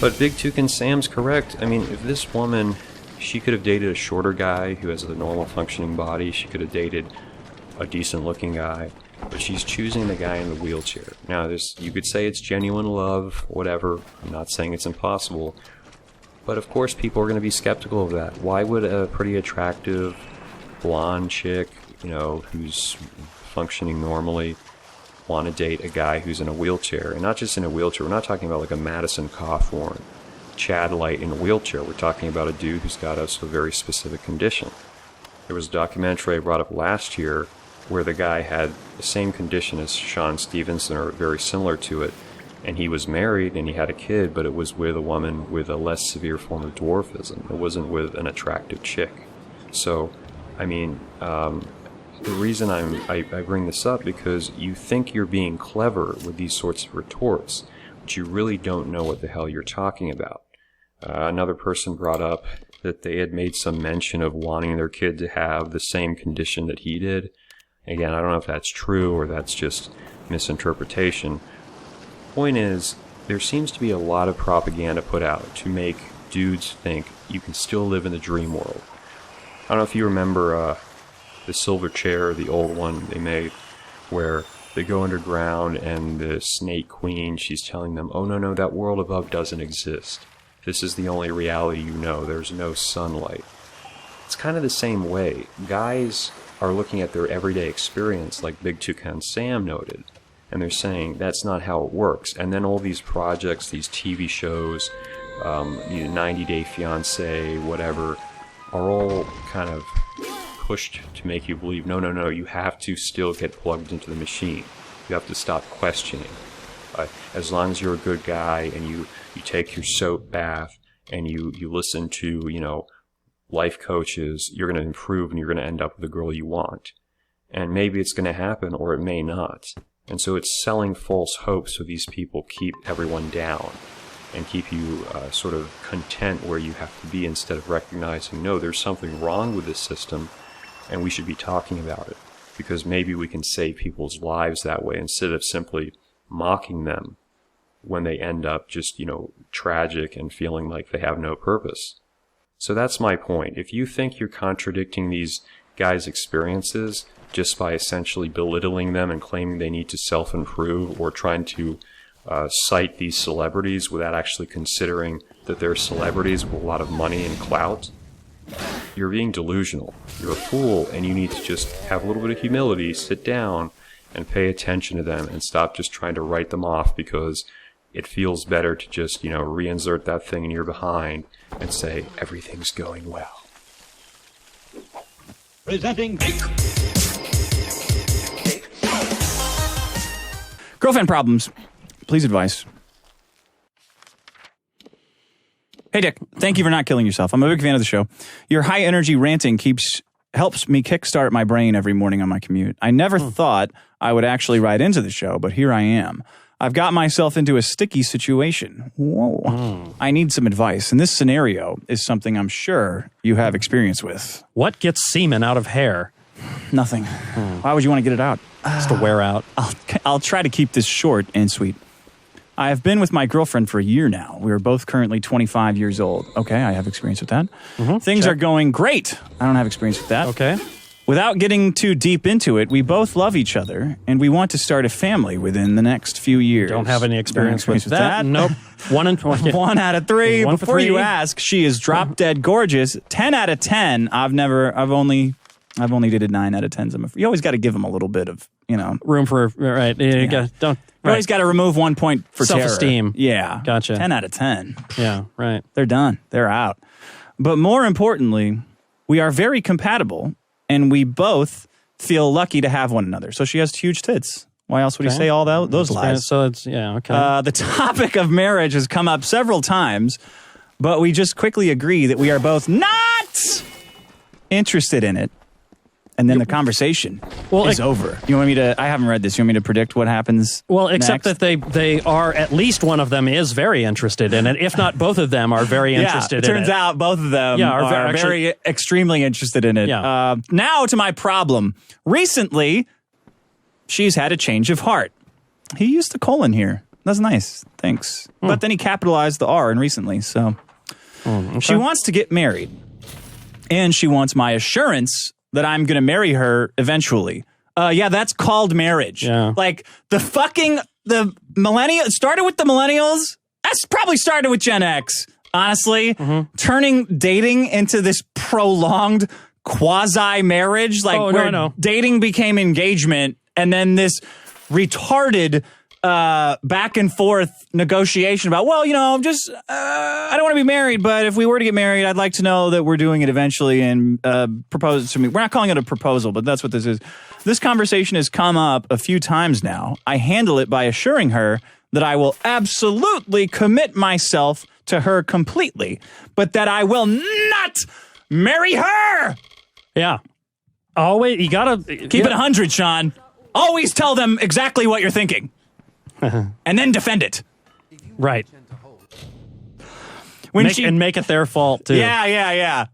But Big Toucan Sam's correct. If this woman, she could have dated a shorter guy who has a normal functioning body. She could have dated a decent looking guy. But she's choosing the guy in the wheelchair. Now, you could say it's genuine love, whatever. I'm not saying it's impossible. But of course, people are going to be skeptical of that. Why would a pretty attractive blonde chick, who's functioning normally, want to date a guy who's in a wheelchair? And not just in a wheelchair. We're not talking about like a Madison Cawthorn, Chad Light in a wheelchair. We're talking about a dude who's got a very specific condition. There was a documentary I brought up last year where the guy had the same condition as Sean Stevenson, or very similar to it, and he was married and he had a kid, but it was with a woman with a less severe form of dwarfism. It wasn't with an attractive chick. So, the reason I bring this up, because you think you're being clever with these sorts of retorts, but you really don't know what the hell you're talking about. Another person brought up that they had made some mention of wanting their kid to have the same condition that he did. Again, I don't know if that's true or that's just misinterpretation. Point is, there seems to be a lot of propaganda put out to make dudes think you can still live in the dream world. I don't know if you remember the silver chair, the old one they made, where they go underground and the snake queen, she's telling them, oh no, that world above doesn't exist. This is the only reality you know. There's no sunlight. It's kind of the same way. Guys are looking at their everyday experience, like Big Toucan Sam noted, and they're saying that's not how it works. And then all these projects, these TV shows, 90 Day Fiancé, whatever, are all kind of pushed to make you believe, no, you have to still get plugged into the machine. You have to stop questioning. As long as you're a good guy and you take your soap bath and you listen to, life coaches, you're going to improve and you're going to end up with the girl you want. And maybe it's going to happen or it may not. And so it's selling false hopes so these people keep everyone down and keep you sort of content where you have to be instead of recognizing, no, there's something wrong with this system and we should be talking about it because maybe we can save people's lives that way instead of simply mocking them when they end up just, tragic and feeling like they have no purpose. So that's my point. If you think you're contradicting these guys' experiences just by essentially belittling them and claiming they need to self-improve or trying to cite these celebrities without actually considering that they're celebrities with a lot of money and clout, you're being delusional. You're a fool, and you need to just have a little bit of humility, sit down, and pay attention to them and stop just trying to write them off because it feels better to just, reinsert that thing in your behind and say, everything's going well. Presenting Girlfriend Problems. Please advice. Hey, Dick. Thank you for not killing yourself. I'm a big fan of the show. Your high energy ranting helps me kickstart my brain every morning on my commute. I never thought I would actually write into the show, but here I am. I've got myself into a sticky situation. Whoa. I need some advice. And this scenario is something I'm sure you have experience with. What gets semen out of hair? Nothing. Why would you want to get it out? Just to wear out. I'll try to keep this short and sweet. I have been with my girlfriend for a year now. We are both currently 25 years old. Okay, I have experience with that. Things are going great. I don't have experience with that. Okay. Without getting too deep into it, we both love each other, and we want to start a family within the next few years. Don't have any experience with that. Nope. 1 in 20. 1 out of 3. One Before you ask, she is drop dead gorgeous. 10 out of 10. I've only dated 9 out of 10s. You always got to give them a little bit of, room for right. You always got to remove 1 point for self-esteem. Terror. Yeah, gotcha. 10 out of 10. Yeah, right. They're done. They're out. But more importantly, we are very compatible. And we both feel lucky to have one another. So she has huge tits. Why else would you say all those lies? So it's, okay. The topic of marriage has come up several times, but we just quickly agree that we are both not interested in it. And then the conversation is over. You want me to? I haven't read this. You want me to predict what happens? Well, except next? that they are, at least one of them is very interested in it. If not, both of them are very interested in it. It turns out both of them are very extremely interested in it. Yeah. Now to my problem. Recently, she's had a change of heart. He used the colon here. That's nice. Thanks. But then he capitalized the R in recently. So she wants to get married. And she wants my assurance that I'm going to marry her eventually. That's called marriage. Yeah. Like, the millennials, started with the millennials. That's probably started with Gen X, honestly. Turning dating into this prolonged quasi-marriage. Like, dating became engagement, and then this retarded back and forth negotiation about, I don't want to be married, but if we were to get married, I'd like to know that we're doing it eventually and propose to me. We're not calling it a proposal, but that's what this is. This conversation has come up a few times now. I handle it by assuring her that I will absolutely commit myself to her completely, but that I will not marry her. Yeah. Always, you gotta keep it 100, Sean. Always tell them exactly what you're thinking. And then defend it. Right. And make it their fault, too. Yeah.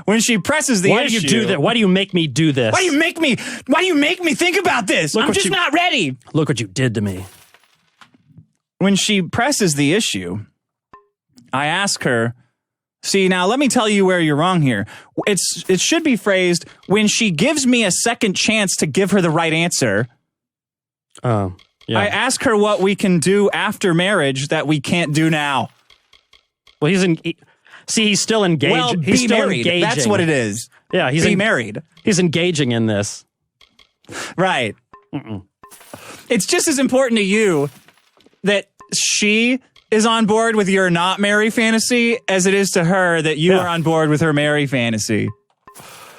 when she presses the Why issue. do you do that? Why do you make me do this? Why do you make me think about this? I'm just not ready. Look what you did to me. When she presses the issue, I ask her, see, now let me tell you where you're wrong here. It should be phrased, when she gives me a second chance to give her the right answer. Yeah. I ask her what we can do after marriage that we can't do now. Well, he's still engaged. Well, he's be still married. engaging. That's what it is. Yeah, he's married. He's engaging in this. Right. It's just as important to you that she is on board with your not marry fantasy as it is to her that you are on board with her marry fantasy.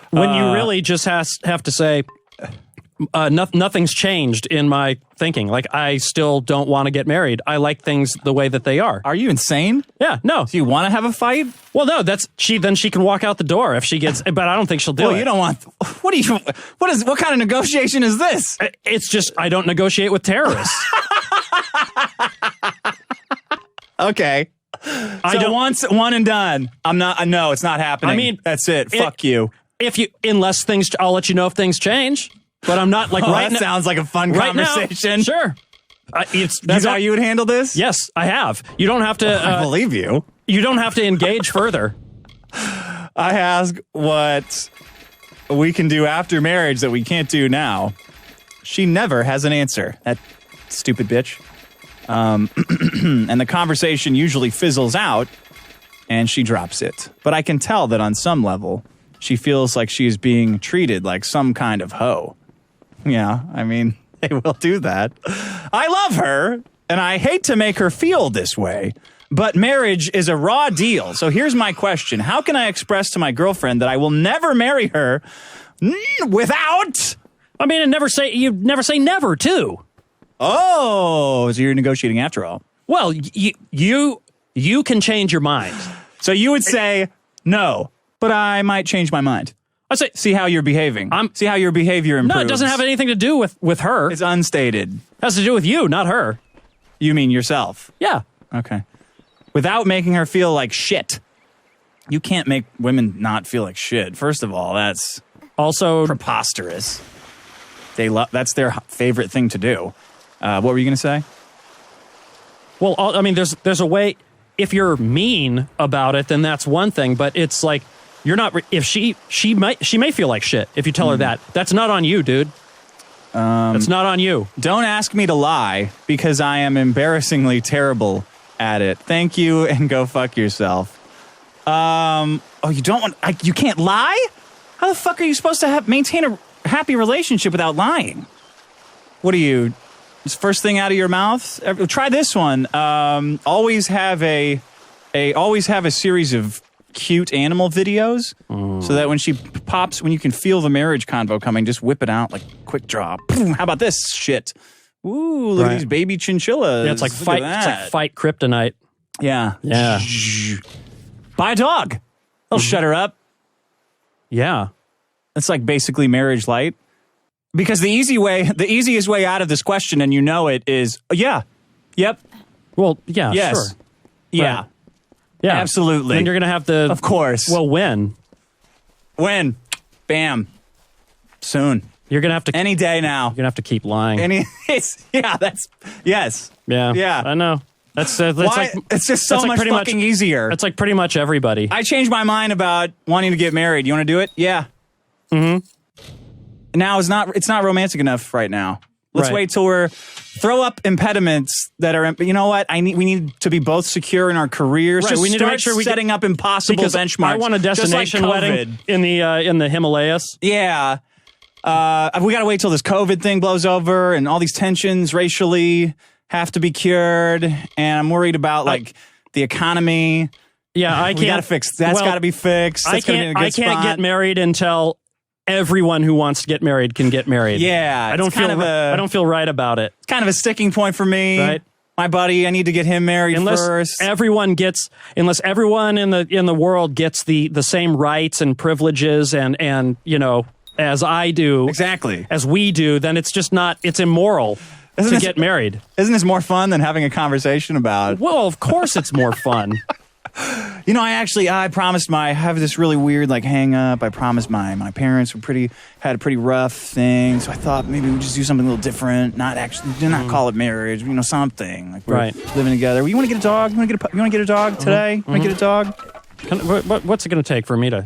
When you really just have to say, nothing's changed in my thinking. Like, I still don't want to get married. I like things the way that they are. Are you insane? Yeah, no. Do you want to have a fight? Well, no, then she can walk out the door if she gets, but I don't think she'll do it. You don't want, what kind of negotiation is this? It's just, I don't negotiate with terrorists. Okay. One and done. No, it's not happening. I mean, that's it. Fuck you. I'll let you know if things change. But I'm not like that sounds like a fun conversation. Now, sure. That's how you would handle this? Yes, I have. You don't have to. I believe you. You don't have to engage further. I ask what we can do after marriage that we can't do now. She never has an answer. That stupid bitch. And the conversation usually fizzles out and she drops it. But I can tell that on some level, she feels like she is being treated like some kind of hoe. Yeah, I mean, they will do that. I love her, and I hate to make her feel this way, but marriage is a raw deal. So here's my question. How can I express to my girlfriend that I will never marry her without... I mean, you never say never, too. Oh, so you're negotiating after all. Well, you can change your mind. So you would say, no, but I might change my mind. I say, see how you're behaving. See how your behavior improves. No, it doesn't have anything to do with her. It's unstated. It has to do with you, not her. You mean yourself? Yeah. Okay. Without making her feel like shit. You can't make women not feel like shit. First of all, that's also preposterous. That's their favorite thing to do. What were you going to say? Well, I mean, there's a way. If you're mean about it, then that's one thing. But it's like you're not. If she may feel like shit if you tell her that. That's not on you, dude. It's not on you. Don't ask me to lie because I am embarrassingly terrible at it. Thank you, and go fuck yourself. You don't want. You can't lie. How the fuck are you supposed to maintain a happy relationship without lying? What are you? First thing out of your mouth. Try this one. Always have a series of cute animal videos, so that when she pops, when you can feel the marriage convo coming, just whip it out like quick draw. Boom, how about this shit? Ooh, look at these baby chinchillas. Yeah, it's like fight. It's like fight kryptonite. Yeah. Buy a dog. They'll shut her up. Yeah, it's like basically marriage light. Because the easiest way out of this question, and you know it, is yep. Well, yeah, yes. Sure. Yeah. Right. Yeah. Absolutely. Then you're going to have to... Of course. Well, when? When? Bam. Soon. You're going to have to... Any day now. You're going to have to keep lying. Yes. Yeah. I know. That's like... It's just so much fucking easier. It's like pretty much everybody. I changed my mind about wanting to get married. You want to do it? Yeah. Mm-hmm. Now it's not romantic enough right now. Let's wait till we're throw up impediments that are. You know what? We need to be both secure in our careers. Right. Just we need to make sure setting up impossible benchmarks. I want a destination wedding in the Himalayas. Yeah. We got to wait till this COVID thing blows over and all these tensions racially have to be cured. And I'm worried about the economy. Yeah, I can't. We got to fix. That's got to be fixed. That's I can't get married until everyone who wants to get married can get married. Yeah, I don't feel right about it. It's kind of a sticking point for me. Right. My buddy, I need to get him married first. Unless everyone in the world gets the same rights and privileges and as I do, exactly as we do, then it's just not. It's immoral get married. Isn't this more fun than having a conversation about? Well, of course it's more fun. you know, I promised I have this really weird like hang up. I promised my parents had a pretty rough thing, so I thought maybe we'd just do something a little different. Not call it marriage, you know, something like we're living together. You want to get a dog? You want to get a dog today? Want to get a dog? What's it going to take for me to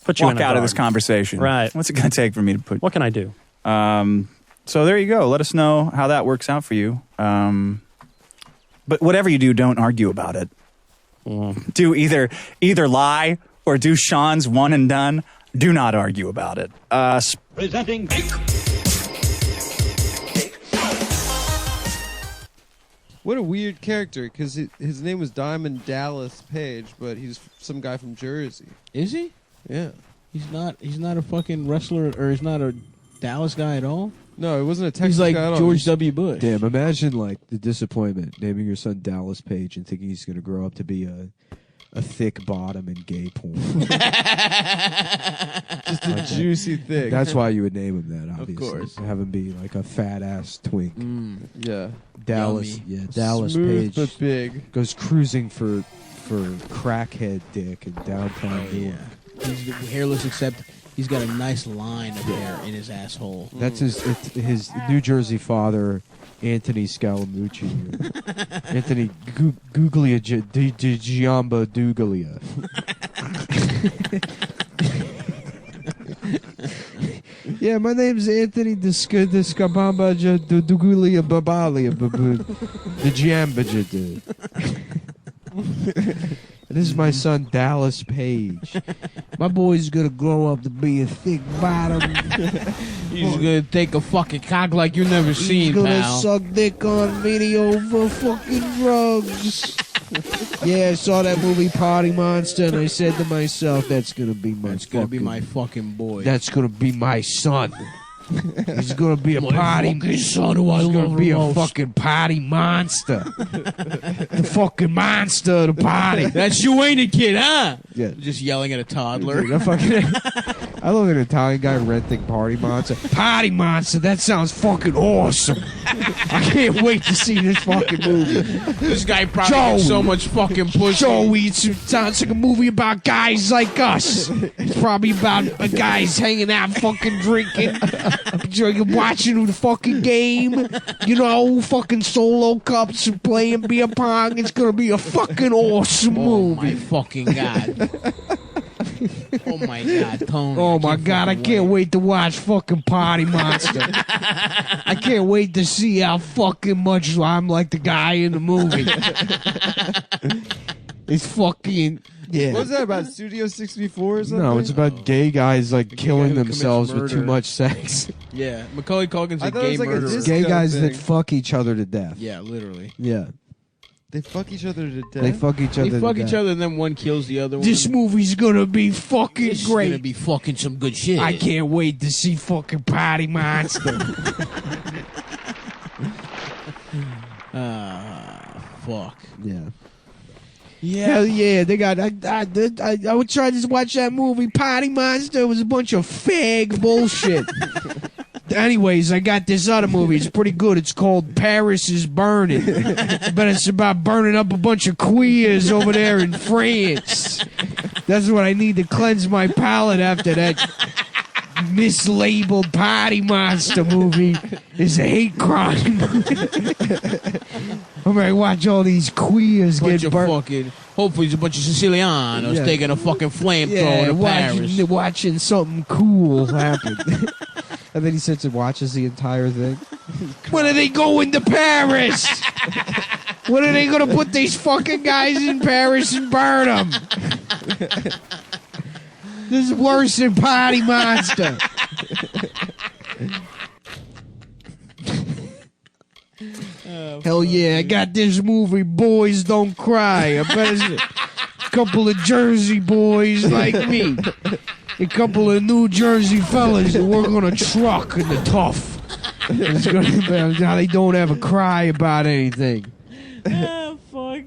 put you walk in a out dog? of this conversation? Right. What's it going to take for me to put? What can I do? So there you go. Let us know how that works out for you. But whatever you do, don't argue about it. Do either lie or do Sean's one and done. Do not argue about it. Presenting. What a weird character, because his name was Diamond Dallas Page, but he's some guy from Jersey. Is he? Yeah. He's not a fucking wrestler, or he's not a Dallas guy at all? No, it wasn't a Texas He's like guy at all. George W. Bush. Damn, imagine like the disappointment naming your son Dallas Page and thinking he's going to grow up to be a thick bottom in gay porn. Just a juicy thing. That's why you would name him that, obviously. Of course. Have him be like a fat ass twink. Yeah. Dallas, Yummy. yeah, Dallas Smooth Page but big. goes cruising for crackhead dick in downtown New York. He's hairless, except he's got a nice line of hair in his asshole. That's his New Jersey father, Anthony Scalamucci. Anthony Guglia Giamba Duglia. Yeah, my name's Anthony Discabamba Duglia Babalia the Giamba. This is my son Dallas Page. My boy's gonna grow up to be a thick bottom. He's gonna take a fucking cock like you've never seen, He's gonna pal. suck dick on video for fucking drugs. Yeah, I saw that movie Party Monster, and I said to myself, "That's gonna be my. That's gonna be my fucking boy. That's gonna be my son. He's gonna be a My party. fucking son who I He's love gonna be the a most. fucking party monster. The fucking monster of the party. That's you, ain't it, kid? Huh? Yeah. Just yelling at a toddler. I love an Italian guy renting Party Monster. Party Monster, that sounds fucking awesome. I can't wait to see this fucking movie. This guy probably gets so much fucking pussy. Joey, it sounds like a movie about guys like us. It's probably about guys hanging out, fucking drinking, watching the fucking game. You know, fucking solo cups and playing beer pong. It's gonna be a fucking awesome movie. Oh my fucking god. Oh my god, Tony. Oh my god, I can't wait to watch fucking Party Monster. I can't wait to see how fucking much I'm like the guy in the movie. It's fucking yeah. What was that about? Studio 64 or something? No, it's about gay guys like killing who commits themselves with too murder. much sex. Yeah, Macaulay Culkin's I a thought it gay was like a murderer. disco Gay guys thing. that fuck each other to death. Yeah, literally. Yeah. They fuck each other to death. They fuck each other They fuck to each death. other and then one kills the other one. This movie's gonna be fucking This is great. gonna be fucking some good shit. I can't wait to see fucking Party Monster. Fuck. Yeah. Yeah. Hell yeah, they got. I would try to watch that movie. Party Monster. It was a bunch of fag bullshit. Anyways, I got this other movie. It's pretty good. It's called Paris is Burning. But it's about burning up a bunch of queers over there in France. That's what I need to cleanse my palate after that mislabeled Party Monster movie. It's a hate crime. I'm gonna watch all these queers Bunch get of burnt. fucking. Hopefully, it's a bunch of Sicilianos Yeah. taking a fucking flamethrower to Paris. watching something cool happen. And then he sits and watches the entire thing. When are they going to Paris? When are they going to put these fucking guys in Paris and burn them? This is worse than Party Monster. Hell yeah, I got this movie, Boys Don't Cry. I bet it's a couple of Jersey boys like me. A couple of New Jersey fellas that work on a truck in the tough. It's gonna be how they don't ever cry about anything. Ah, fuck.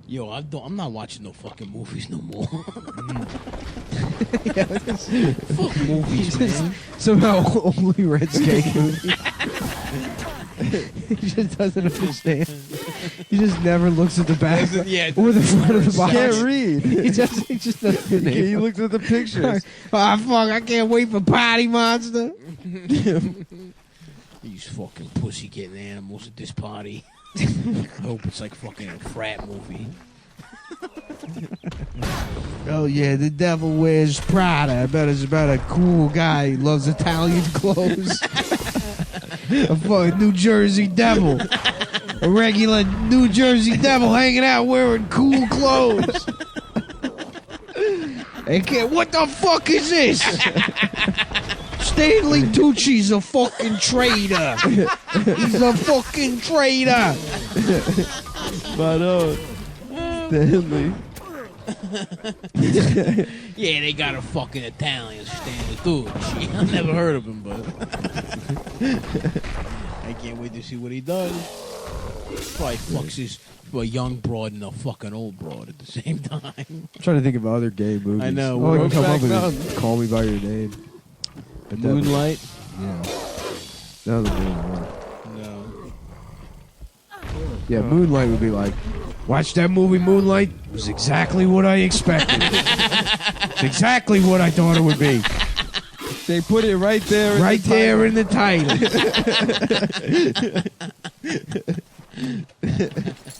Yo, I'm not watching no fucking movies no more. Fuck movies, man. Somehow only Red's gay movie. He just doesn't understand. He just never looks at the back Yeah, or the front of the box. Can't read. He just doesn't the name. He looks at the pictures. Ah, fuck! I can't wait for Potty Monster. These fucking pussy getting animals at this party. I hope it's like fucking a frat movie. Oh yeah, the devil wears Prada. I bet it's about a cool guy who loves Italian clothes. A fucking New Jersey devil. A regular New Jersey devil hanging out wearing cool clothes. Hey kid, what the fuck is this? Stanley Tucci's a fucking traitor. He's a fucking traitor. But Stanley. Yeah, they got a fucking Italian Stanley Tucci. I've never heard of him, but I can't wait to see what he does. Probably fucks his a young broad and a fucking old broad at the same time. I'm trying to think of other gay movies. I know. All I can come Brokeback up with Mountain. is Call Me by Your Name. But that was- Moonlight? Yeah. That was a good one. No. Yeah, Moonlight would be like, watch that movie Moonlight. It was exactly what I expected. It's exactly what I thought it would be. They put it right there. Right there in the title.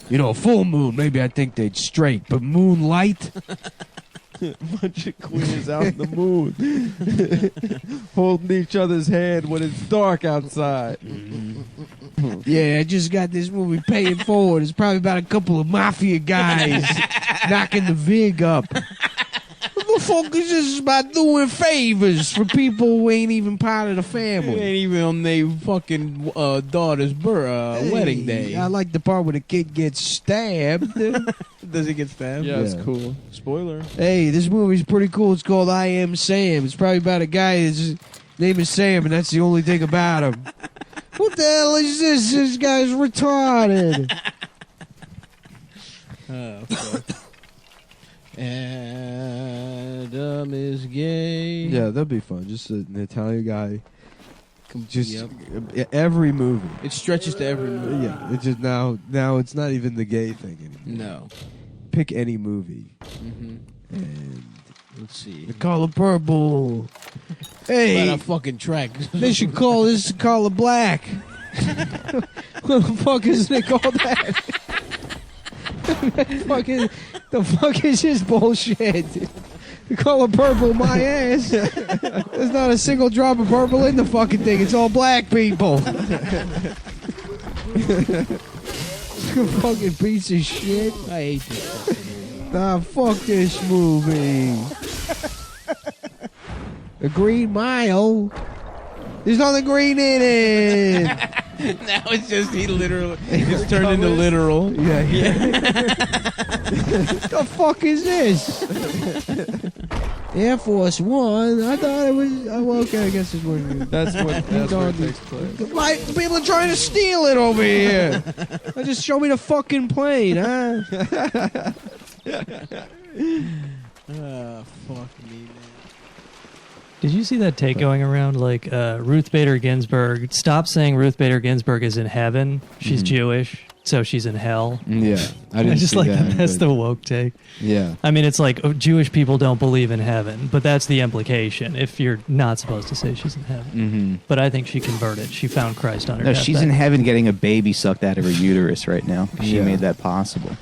You know, full moon, maybe I think they'd straight, but moonlight? Bunch of queers out in the moon, holding each other's hand when it's dark outside. Yeah, I just got this movie paying forward. It's probably about a couple of mafia guys knocking the vig up. What the fuck is this about doing favors for people who ain't even part of the It family? ain't even on their fucking daughter's wedding day. I like the part where the kid gets stabbed. Does he get stabbed? Yeah, it's cool. Spoiler. Hey, this movie's pretty cool. It's called I Am Sam. It's probably about a guy his name is Sam, and that's the only thing about him. What the hell is this? This guy's retarded. Oh, fuck. Adam is gay. Yeah, that'd be fun. Just an Italian guy. Just Yep. every movie. It stretches to every movie. Yeah, it's just now it's not even the gay thing anymore. No. Pick any movie. Mm-hmm. And Let's see. The Color Purple. Hey, About a fucking track. they should call this The Color Black. What the fuck isn't it called that? The fuck is this bullshit? The Color Purple, my ass. There's not a single drop of purple in the fucking thing. It's all black people. Fucking piece of shit. I hate this fucking movie. Nah, fuck this movie. The Green Mile. There's nothing green in it. Now it's just it's turned into literal. Yeah. The fuck is this? Air Force One. I thought it was. Oh, well, okay, I guess it's what. That's where it takes place. My people are trying to steal it over here. Just show me the fucking plane, huh? Fuck me, man. Did you see that take going around? Like Ruth Bader Ginsburg. Stop saying Ruth Bader Ginsburg is in heaven. She's Jewish, so she's in hell. Yeah, I didn't just see like that. that's the woke take. Yeah. I mean, it's like Jewish people don't believe in heaven, but that's the implication. If you're not supposed to say she's in heaven, Mm-hmm. but I think she converted. She found Christ on her. No, she's in heaven getting a baby sucked out of her uterus right now. She Yeah. made that possible.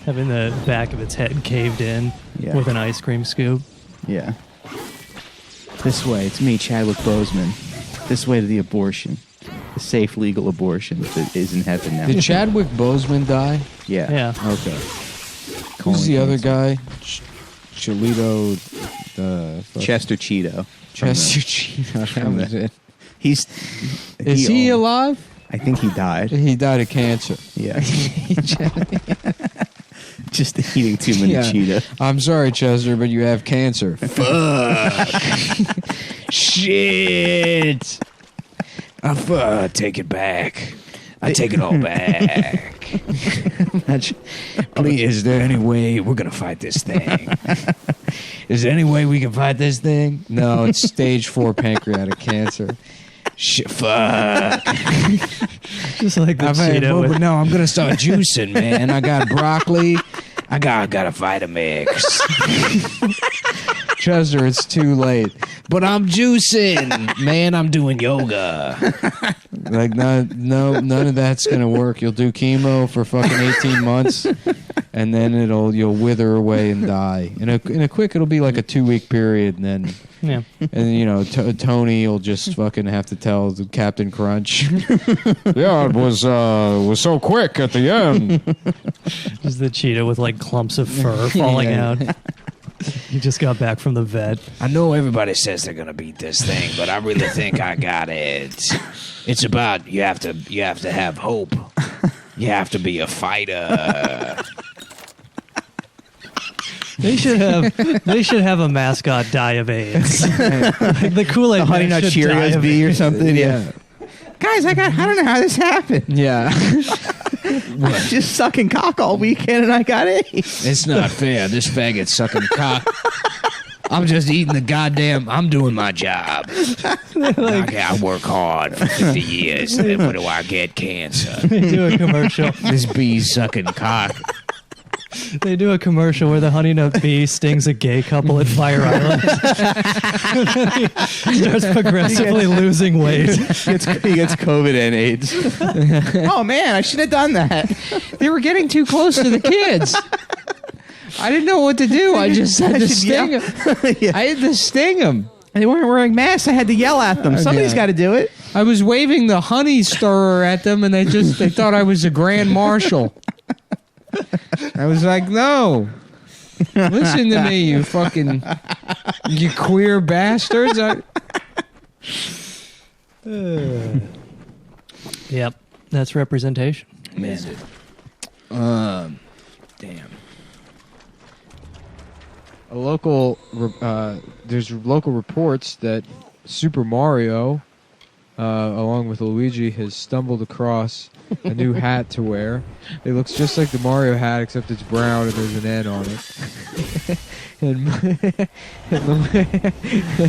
having the back of its head caved in Yeah. with an ice cream scoop. Yeah. This way, it's me, Chadwick Boseman. This way to the abortion. The safe, legal abortion that is in heaven now. Did Chadwick Boseman die? Yeah. Yeah. Okay. Colon Who's the other cancer. guy? Cholito. Chester Cheeto. Chester Cheeto. That was it. He's. Is he alive? I think he died. He died of cancer. Yeah. Just eating too many Cheetos. I'm sorry, Chester, but you have cancer. Fuck. Shit. Take it back. I take it all back. Please, is there any way we're going to fight this thing? Is there any way we can fight this thing? No, it's stage 4 pancreatic cancer. Fuck. Just like the I've had Cheetah but with- no, I'm gonna start juicing, man. I got broccoli. I got a Vitamix. Chester, it's too late. But I'm juicing, man. I'm doing yoga. Like none of that's gonna work. You'll do chemo for fucking 18 months, and then you'll wither away and die. In a quick, it'll be like a 2-week period, and then. Yeah. And you know, Tony will just fucking have to tell the Captain Crunch. Yeah, it was so quick at the end. Just the cheetah with like clumps of fur falling Yeah. out. He just got back from the vet. I know everybody says they're gonna beat this thing, but I really think I got it. It's about you have to have hope. You have to be a fighter. They should have a mascot die of AIDS. Like the Kool-Aid The Honey Man Nut should die Cheerios of bee or AIDS. something. Yeah. Guys, I don't know how this happened. Yeah. I'm just sucking cock all weekend and I got AIDS. It's not fair. This faggot's sucking cock. I'm just eating the goddamn. I'm doing my job. Okay, I work hard for 50 years. Then what do I get? Cancer. They do a commercial. This bee's sucking cock. They do a commercial where the honey nut bee stings a gay couple at Fire Island. He starts progressively losing weight. He gets COVID and AIDS. Oh man, I should have done that. They were getting too close to the kids. I didn't know what to do. I just had to sting them. I had to sting them. They weren't wearing masks. I had to yell at them. Somebody's got to do it. I was waving the honey stirrer at them, and they thought I was a grand marshal. I was like, no. Listen to me, you fucking, you queer bastards. Yep, that's representation. Man. Damn. There's local reports that Super Mario, along with Luigi, has stumbled across a new hat to wear. It looks just like the Mario hat, except it's brown and there's an N on it.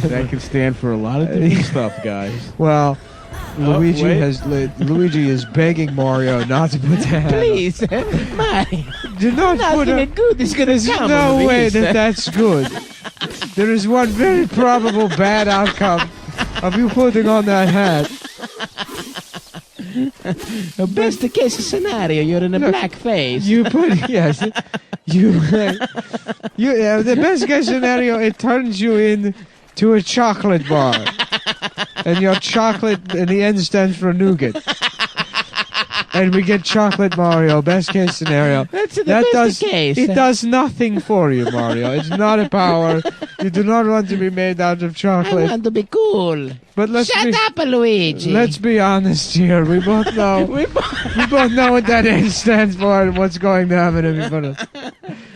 That can stand for a lot of different stuff, guys. Well, Luigi wait. Luigi is begging Mario not to put the hat on. Please, Mario. Do not put Nothing a good is gonna There's come no of way this. that that's good. There is one very probable bad outcome of you putting on that hat. The best case scenario, you're in a black face. You put yes, the best case scenario, it turns you into a chocolate bar, and your chocolate and the N stands for nougat. And we get chocolate Mario. Best case scenario. That's the best case. It does nothing for you, Mario. It's not a power. You do not want to be made out of I chocolate. want to be cool. But Shut up, Luigi. Let's be honest here. We both know. we both know what that N stands for and what's going to happen if you put it.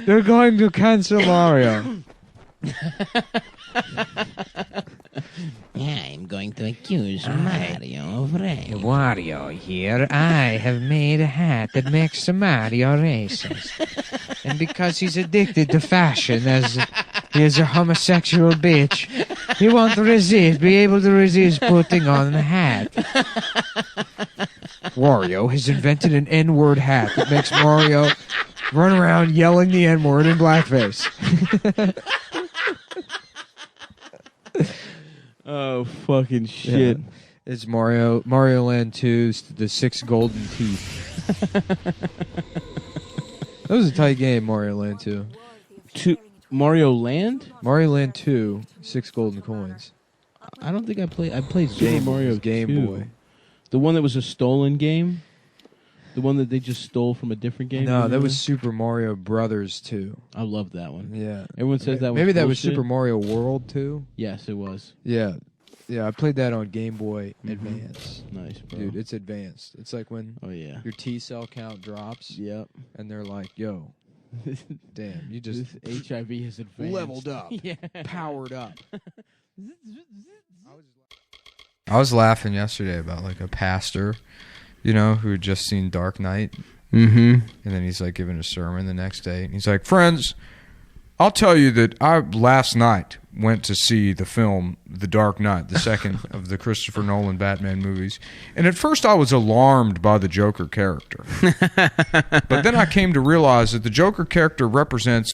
They're going to cancel Mario. I'm going to accuse Mario of rape. Wario here. I have made a hat that makes Mario racist. And because he's addicted to fashion, as he is a homosexual bitch, he won't be able to resist putting on a hat. Wario has invented an N-word hat that makes Mario run around yelling the N-word in blackface. Oh, fucking shit. Yeah. It's Mario Land 2, the 6 golden teeth. That was a tight game, Mario Land 2. Mario Land? Mario Land 2, 6 golden coins. I don't think I played Super Mario Game 2. Boy. The one that was a stolen game? The one that they just stole from a different game? No, that was Super Mario Brothers 2. I love that one. Yeah. Everyone says that was Maybe that was bullshit. Super Mario World 2? Yes, it was. Yeah. Yeah, I played that on Game Boy Advance. Nice, bro. Dude, it's advanced. It's like when yeah. your T cell count drops. Yep. And they're like, yo, damn, you just This HIV has advanced. leveled up. Yeah. Powered up. I was laughing yesterday about like a pastor, you know, who had just seen Dark Knight. Mm-hmm. And then he's like giving a sermon the next day. And he's like, friends, I'll tell you that I last night went to see the film The Dark Knight, the second of the Christopher Nolan Batman movies. And at first I was alarmed by the Joker character. But then I came to realize that the Joker character represents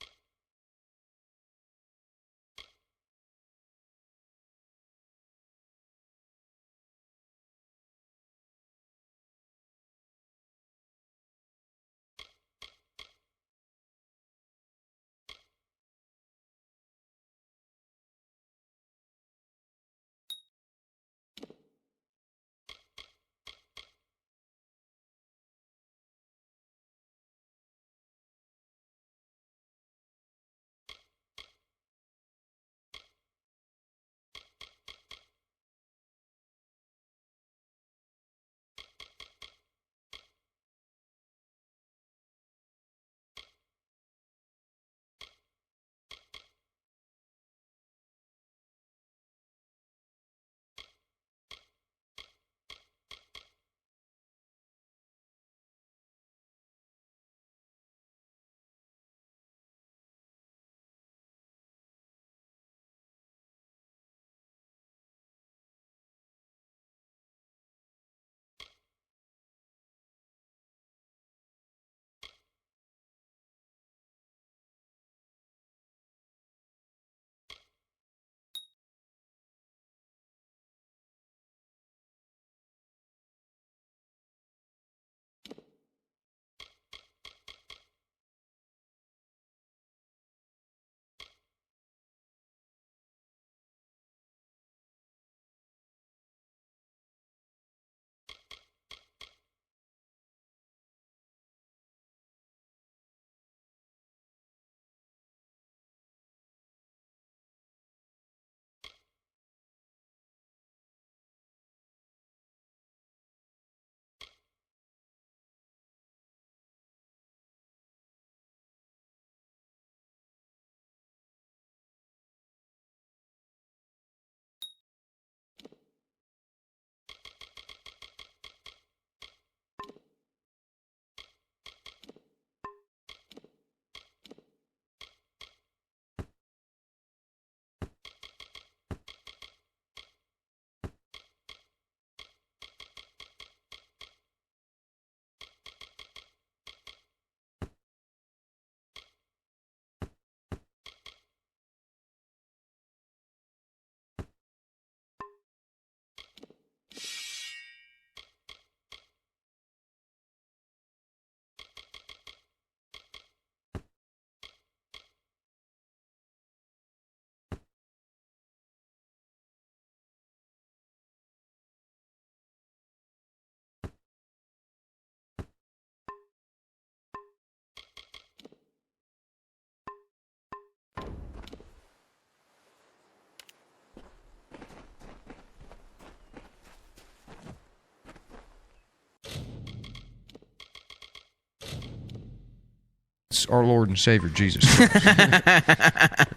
our Lord and Savior Jesus Christ.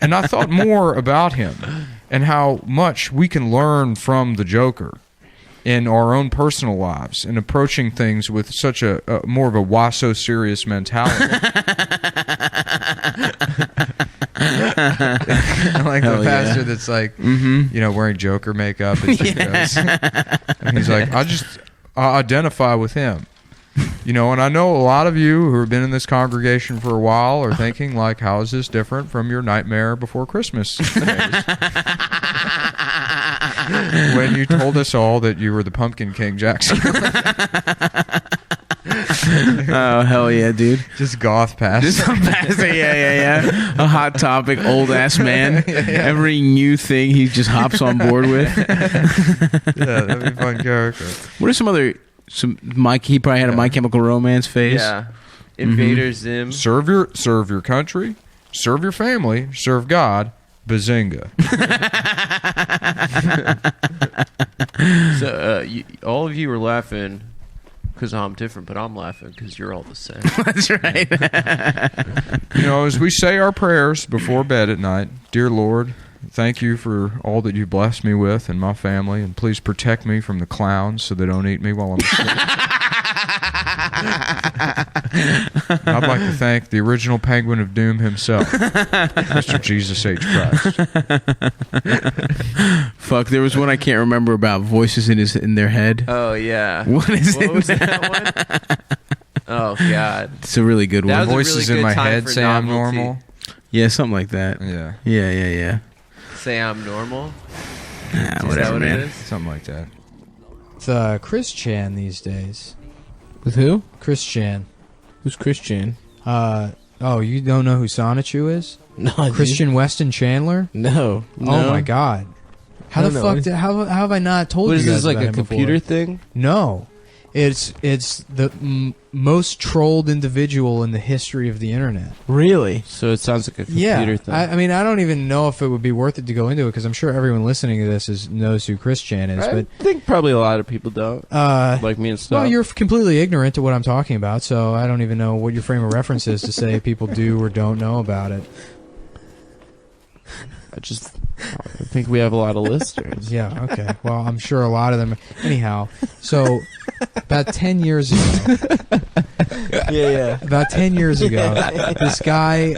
And I thought more about him and how much we can learn from the Joker in our own personal lives and approaching things with such a more of a why so serious mentality. Like the pastor that's like, you know, wearing Joker makeup and and he's like, I identify with him. You know, and I know a lot of you who have been in this congregation for a while are thinking, like, how is this different from your Nightmare Before Christmas days? When you told us all that you were the Pumpkin King Jackson. Oh, hell yeah, dude. Just goth pastor. Yeah. A hot topic, old-ass man. Every new thing he just hops on board with. Yeah, that'd be a fun character. What are some other... he probably had a My Chemical Romance phase. Yeah. Invader Zim. Serve your country, serve your family, serve God, bazinga. So all of you are laughing because I'm different, but I'm laughing because you're all the same. That's right. You know, as we say our prayers before bed at night, dear Lord, thank you for all that you blessed me with and my family, and please protect me from the clowns so they don't eat me while I'm asleep. I'd like to thank the original Penguin of Doom himself, Mr. Jesus H. Christ. Fuck, there was one I can't remember about voices in their head. Oh yeah. What was that one? Oh god. It's a really good one. Voices in my head say I'm normal. Yeah, something like that. Yeah. Yeah. Say I'm normal. Whatever, man. It is? Something like that. It's Chris Chan these days. With who? Chris Chan. Who's Chris Chan? Oh, you don't know who Sonichu is? No, Christian Weston Chandler? No. Oh my god. How the fuck how have I not told What you is guys this, like about a him computer before? thing? No. It's the most trolled individual in the history of the internet. Really? So it sounds like a computer thing. I mean, I don't even know if it would be worth it to go into it because I'm sure everyone listening to this knows who Chris Chan is. I But think probably a lot of people don't. Like me and stuff. well, you're completely ignorant to what I'm talking about, so I don't even know what your frame of reference is to say people do or don't know about it. I think we have a lot of listeners. Yeah, okay. Well, I'm sure a lot of them. Anyhow, so about 10 years ago. Yeah. About 10 years ago, this guy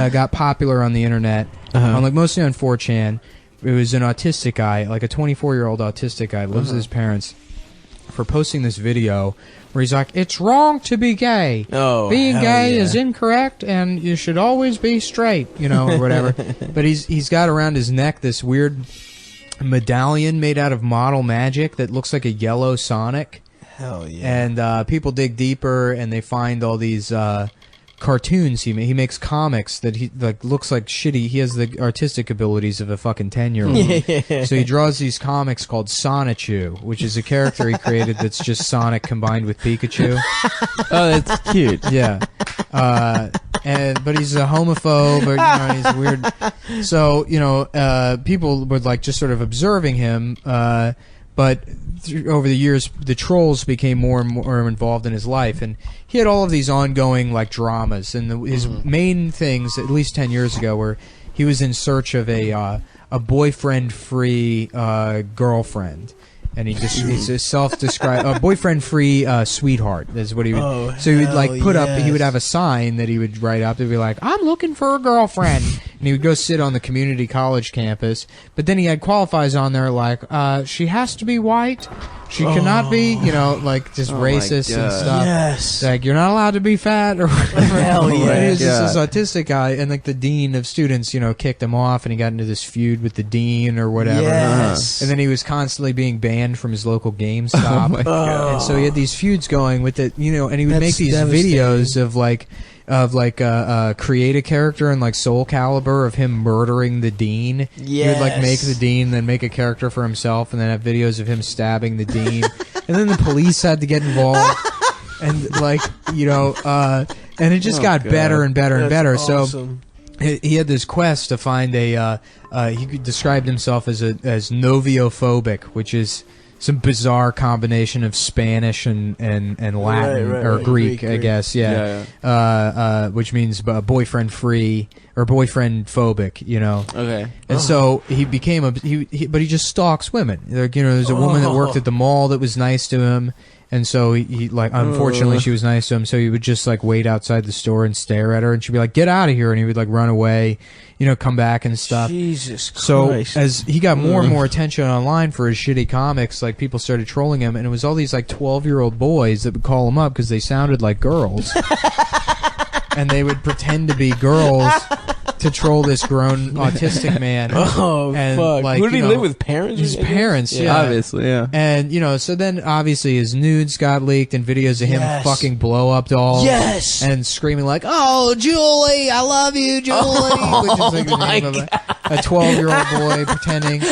got popular on the internet, on mostly on 4chan. It was an autistic guy, like a 24-year-old autistic guy, lives with his parents, for posting this video where he's like, "It's wrong to be gay. Being gay is incorrect, and you should always be straight," or whatever. But he's got around his neck this weird medallion made out of model magic that looks like a yellow Sonic. Hell yeah. And people dig deeper, and they find all these cartoons he makes comics that he looks like shitty. He has the artistic abilities of a fucking 10-year-old. So he draws these comics called Sonichu, which is a character he created that's just Sonic combined with Pikachu. Oh, that's cute. Yeah. But he's a homophobe, or he's weird. So people were just sort of observing him, but over the years, the trolls became more and more involved in his life, and he had all of these ongoing dramas. And his main things, at least 10 years ago, were he was in search of a boyfriend-free girlfriend. And he's a self-described boyfriend-free sweetheart. Is what he would. So he would put up. He would have a sign that he would write up to be like, "I'm looking for a girlfriend," and he would go sit on the community college campus. But then he had qualifiers on there like, "She has to be white. She cannot be, just racist and stuff. Yes. Like, you're not allowed to be fat or whatever." Hell yeah. And he was just this autistic guy, and the dean of students, kicked him off, and he got into this feud with the dean or whatever. Yes. And then he was constantly being banned from his local GameStop. And so he had these feuds going with it, and he would make these videos of create a character in Soul Calibur of him murdering the dean. He would make the dean, then make a character for himself, and then have videos of him stabbing the dean. And then the police had to get involved, and and it just got better and better and better. Awesome. So he had this quest to find he described himself as noviophobic, which is some bizarre combination of Spanish and Latin or Greek, I guess. Yeah. Which means boyfriend free or boyfriend phobic. Okay. And so he became but he just stalks women. There's a woman that worked at the mall that was nice to him. And so he unfortunately she was nice to him, so he would just wait outside the store and stare at her, and she'd be like, "Get out of here," and he would run away, come back and stuff. Jesus Christ. So as he got more and more attention online for his shitty comics, people started trolling him, and it was all these 12-year-old boys that would call him up because they sounded like girls. And they would pretend to be girls to troll this grown autistic man. Oh, and fuck. Who did he live with? Parents? His parents, yeah. Obviously, yeah. And, so then obviously his nudes got leaked and videos of him fucking blow-up dolls. Yes! And screaming "Oh, Julie, I love you, Julie," which is the name of a 12-year-old boy pretending.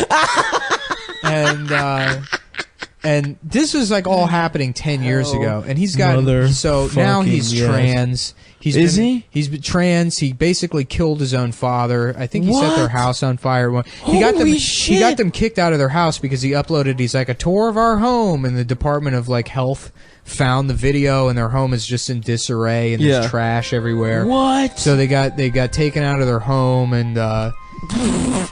And this was all happening 10 years ago, and he's got now he's trans. He's been trans. He basically killed his own father. I think he set their house on fire. He got them kicked out of their house because he uploaded. He's a tour of our home, and the Department of Health found the video, and their home is just in disarray, and there's trash everywhere. What? So they got taken out of their home, and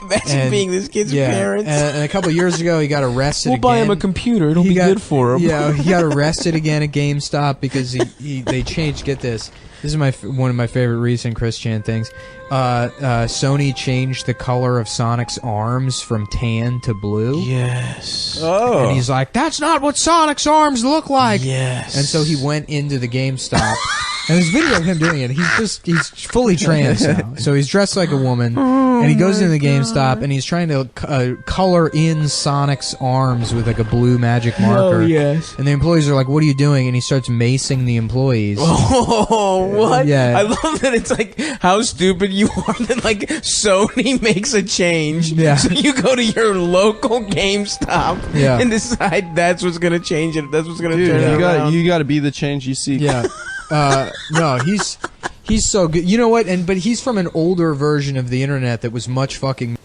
Imagine being this kid's parents. And a couple of years ago, he got arrested. We'll buy him a computer. It'll be good for him. Yeah, he got arrested again at GameStop because they changed. Get this. This is one of my favorite recent Chris Chan things. Sony changed the color of Sonic's arms from tan to blue. Yes. Oh. And he's like, that's not what Sonic's arms look like. Yes. And so he went into the GameStop. And there's video of him doing it. He's fully trans now. So he's dressed like a woman. And he goes into the GameStop and he's trying to color in Sonic's arms with like a blue magic marker. Oh, yes. And the employees are like, what are you doing? And he starts macing the employees. Oh, what? Yeah. I love that it's like how stupid you are that like Sony makes a change. Yeah. So you go to your local GameStop and decide that's what's going to change it. That's what's going to turn it around. You got to be the change you seek. Yeah. No, he's so good. You know what? But he's from an older version of the internet that was much fucking.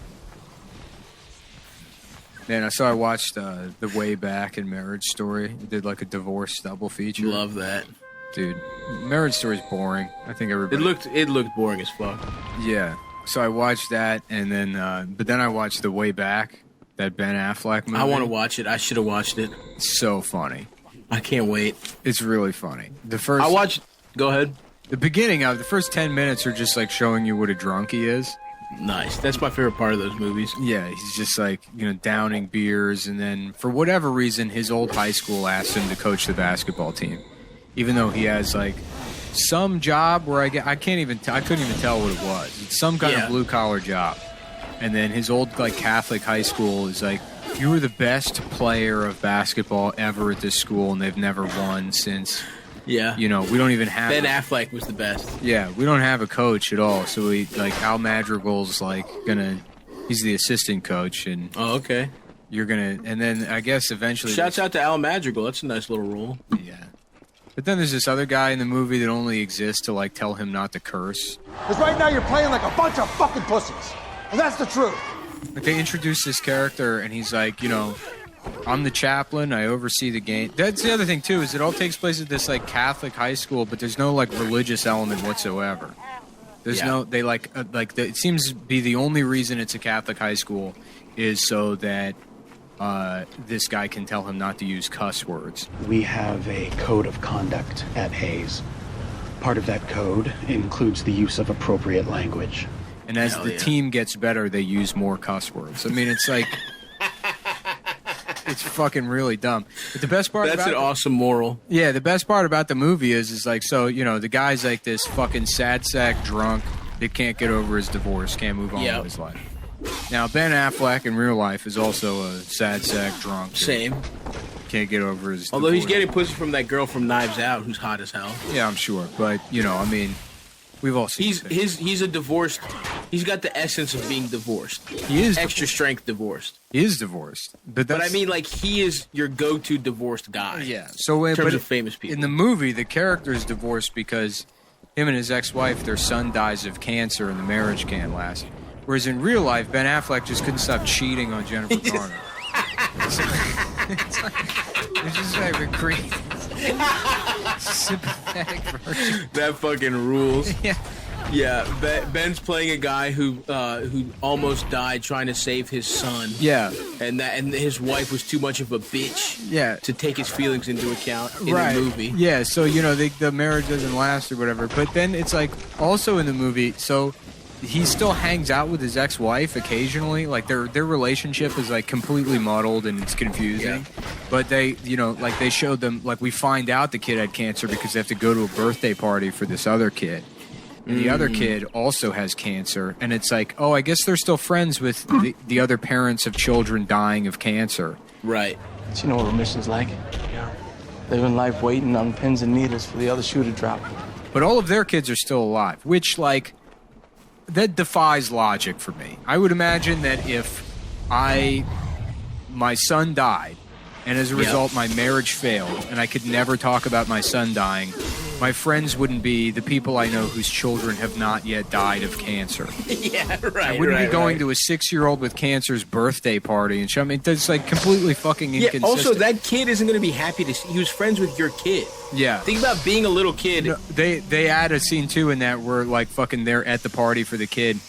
Man, I watched the Way Back and Marriage Story. It did like a divorce double feature. Love that. Dude, Marriage Story's boring. I think everybody. It looked boring as fuck. Yeah. So I watched that, and then but then I watched the Way Back, that Ben Affleck movie. I want to watch it. I should have watched it. So funny. I can't wait. It's really funny. I watched. Go ahead. The beginning of the first 10 minutes are just like showing you what a drunk he is. Nice. That's my favorite part of those movies. Yeah, he's just like, downing beers, and then for whatever reason, his old high school asked him to coach the basketball team, even though he has like some job where I couldn't even tell what it was. It's some kind of blue collar job, and then his old like Catholic high school is like, you were the best player of basketball ever at this school, and they've never won since. Yeah. We don't even have... Ben Affleck was the best. Yeah, we don't have a coach at all. So Al Madrigal's he's the assistant coach, and... Oh, okay. You're gonna... And then I guess eventually... Shouts out to Al Madrigal. That's a nice little role. Yeah. But then there's this other guy in the movie that only exists to tell him not to curse. Because right now you're playing like a bunch of fucking pussies. And that's the truth. They introduce this character, and he's like, I'm the chaplain. I oversee the game. That's the other thing too. Is it all takes place at this Catholic high school, but there's no religious element whatsoever. There's no. They it seems to be the only reason it's a Catholic high school is so that this guy can tell him not to use cuss words. We have a code of conduct at Hayes. Part of that code includes the use of appropriate language. And as the team gets better, they use more cuss words. I mean, it's like. It's fucking really dumb. But the best part That's an awesome moral. Yeah, the best part about the movie is the guy's like this fucking sad sack drunk that can't get over his divorce, can't move on with his life. Now, Ben Affleck in real life is also a sad sack drunk. Same. Can't get over his Although divorce. he's getting pussy from that girl from Knives Out who's hot as hell. Yeah, I'm sure. But, we've all seen He's a divorced. He's got the essence of being divorced. He is extra strength divorced. He is divorced, but I mean, he is your go-to divorced guy. Yeah. So in terms of famous people in the movie, the character is divorced because him and his ex-wife, their son dies of cancer, and the marriage can't last. Whereas in real life, Ben Affleck just couldn't stop cheating on Jennifer Garner. It's just like a great, sympathetic version. That fucking rules. Yeah. Yeah, Ben's playing a guy who almost died trying to save his son. Yeah, and his wife was too much of a bitch. Yeah. To take his feelings into account in Right. the movie. Yeah, so the marriage doesn't last or whatever. But then it's also in the movie, so he still hangs out with his ex-wife occasionally. Their relationship is completely muddled and it's confusing. Yeah. But they showed them we find out the kid had cancer because they have to go to a birthday party for this other kid. And the other kid also has cancer, and it's I guess they're still friends with the other parents of children dying of cancer. Right. Do you know what remission's like? Yeah. Living life waiting on pins and needles for the other shoe to drop. But all of their kids are still alive, which, that defies logic for me. I would imagine that if my son died, and as a result my marriage failed, and I could never talk about my son dying, my friends wouldn't be the people I know whose children have not yet died of cancer. Yeah, right. I wouldn't be going to a 6-year-old with cancer's birthday party and shit. I mean, that's completely fucking inconsistent. Yeah, also, that kid isn't going to be happy to see. He was friends with your kid. Yeah. Think about being a little kid. No, they add a scene, too, in that where, they're at the party for the kid.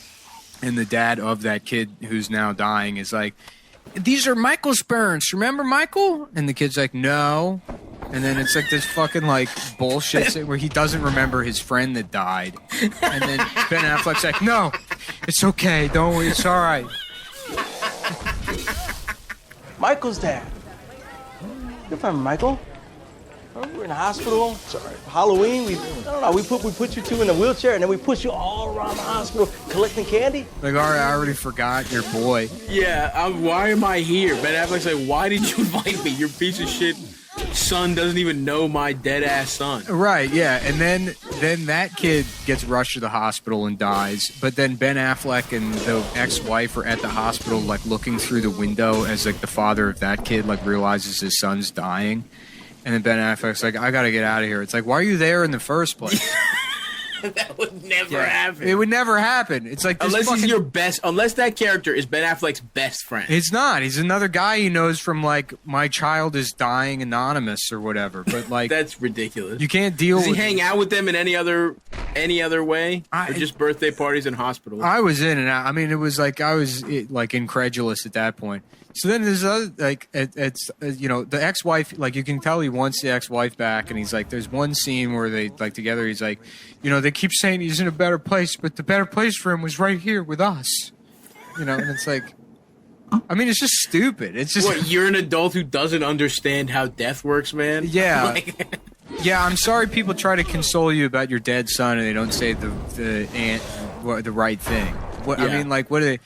And the dad of that kid who's now dying is like, these are Michael's parents. Remember Michael? And the kid's like, no. And then it's like this fucking like bullshit where he doesn't remember his friend that died. And then Ben Affleck's like, no, it's okay. Don't worry. It's all right. Michael's dad. Your friend Michael? We're in the hospital. Sorry. Halloween. We put you two in a wheelchair and then we push you all around the hospital collecting candy. Like, all right, I already forgot your boy. Yeah, why am I here? Ben Affleck's like, why did you invite me? Your piece of shit son doesn't even know my dead ass son. Right, yeah. And then that kid gets rushed to the hospital and dies. But then Ben Affleck and the ex-wife are at the hospital, like looking through the window as like the father of that kid like realizes his son's dying. And then Ben Affleck's like, I gotta get out of here. It's like, why are you there in the first place? That would never happen. It would never happen. It's like this unless that character is Ben Affleck's best friend. It's not. He's another guy he knows from like My Child Is Dying Anonymous or whatever. But like that's ridiculous. You can't deal Does with he hang out with them in any other way? Or just birthday parties and hospitals? I was in and out. I mean, it was like I was like incredulous at that point. So then there's other like it's you know, the ex-wife, like you can tell he wants the ex-wife back, and he's like, there's one scene where they like together. He's like, you know, they keep saying he's in a better place, but the better place for him was right here with us. You know, and it's like, I mean, it's just stupid. It's just what, you're an adult who doesn't understand how death works, man. Yeah. Yeah, I'm sorry people try to console you about your dead son and they don't say the right thing. What I mean, like, what are they?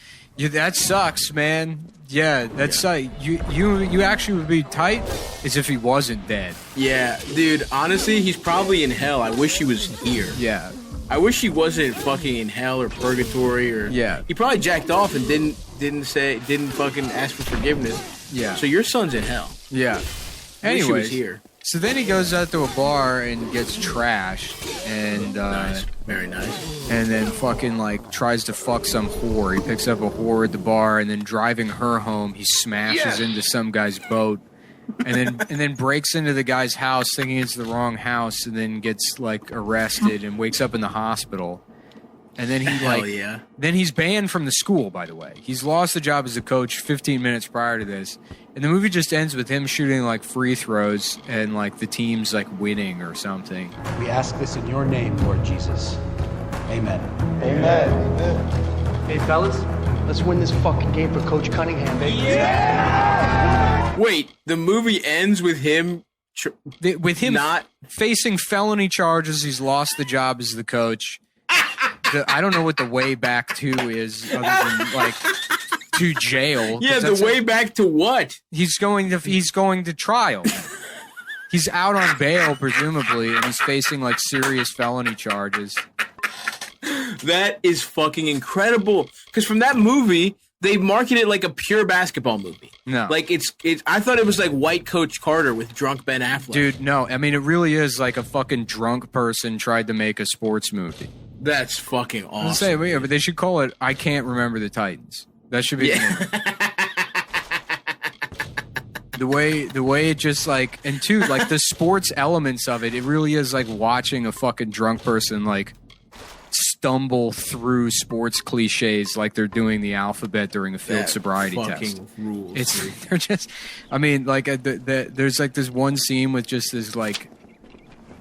That sucks, man. Yeah, that's you actually would be tight as if he wasn't dead. Yeah, dude. Honestly, he's probably in hell. I wish he was here. Yeah, I wish he wasn't fucking in hell or purgatory or. Yeah, he probably jacked off and didn't fucking ask for forgiveness. Yeah. So your son's in hell. Yeah. Anyway, he was Anyways, here. So then he goes out to a bar and gets trashed, and nice. Very nice. And then fucking like tries to fuck some whore. He picks up a whore at the bar, and then driving her home, he smashes into some guy's boat, and then breaks into the guy's house, thinking it's the wrong house, and then gets like arrested and wakes up in the hospital. And then he then he's banned from the school, by the way. He's lost the job as a coach 15 minutes prior to this. And the movie just ends with him shooting like free throws and like the team's like winning or something. We ask this in your name, Lord Jesus. Amen. Amen. Hey, fellas, let's win this fucking game for Coach Cunningham, baby. Yeah! Wait, the movie ends with him not facing felony charges. He's lost the job as the coach. I don't know what the way back to is, other than like to jail. Yeah, the way back to what? He's going to trial. He's out on bail, presumably, and he's facing like serious felony charges. That is fucking incredible. Because from that movie, they market it like a pure basketball movie. No, like it's. I thought it was like White Coach Carter with drunk Ben Affleck. Dude, no. I mean, it really is like a fucking drunk person tried to make a sports movie. That's fucking awesome. I'm saying, yeah, but they should call it "I Can't Remember the Titans." That should be the way it just like, and two, like the sports elements of it. It really is like watching a fucking drunk person like stumble through sports cliches like they're doing the alphabet during a field sobriety test. Rules. They're just. I mean, like there's like this one scene with just this like,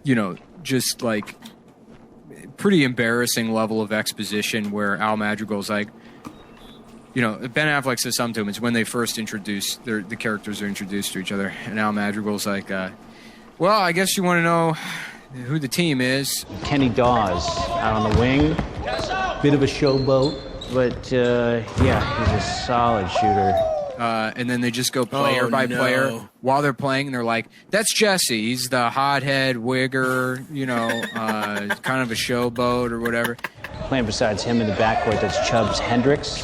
you know, just like pretty embarrassing level of exposition where Al Madrigal's like, you know, Ben Affleck says something to him. It's when they first introduce the characters are introduced to each other, and Al Madrigal's like, well, I guess you want to know who the team is. Kenny Dawes out on the wing, bit of a showboat, but yeah, he's a solid shooter. And then they just go player by player while they're playing, and they're like, that's Jesse. He's the hothead wigger, you know, kind of a showboat or whatever. Playing besides him in the backcourt, that's Chubbs Hendricks.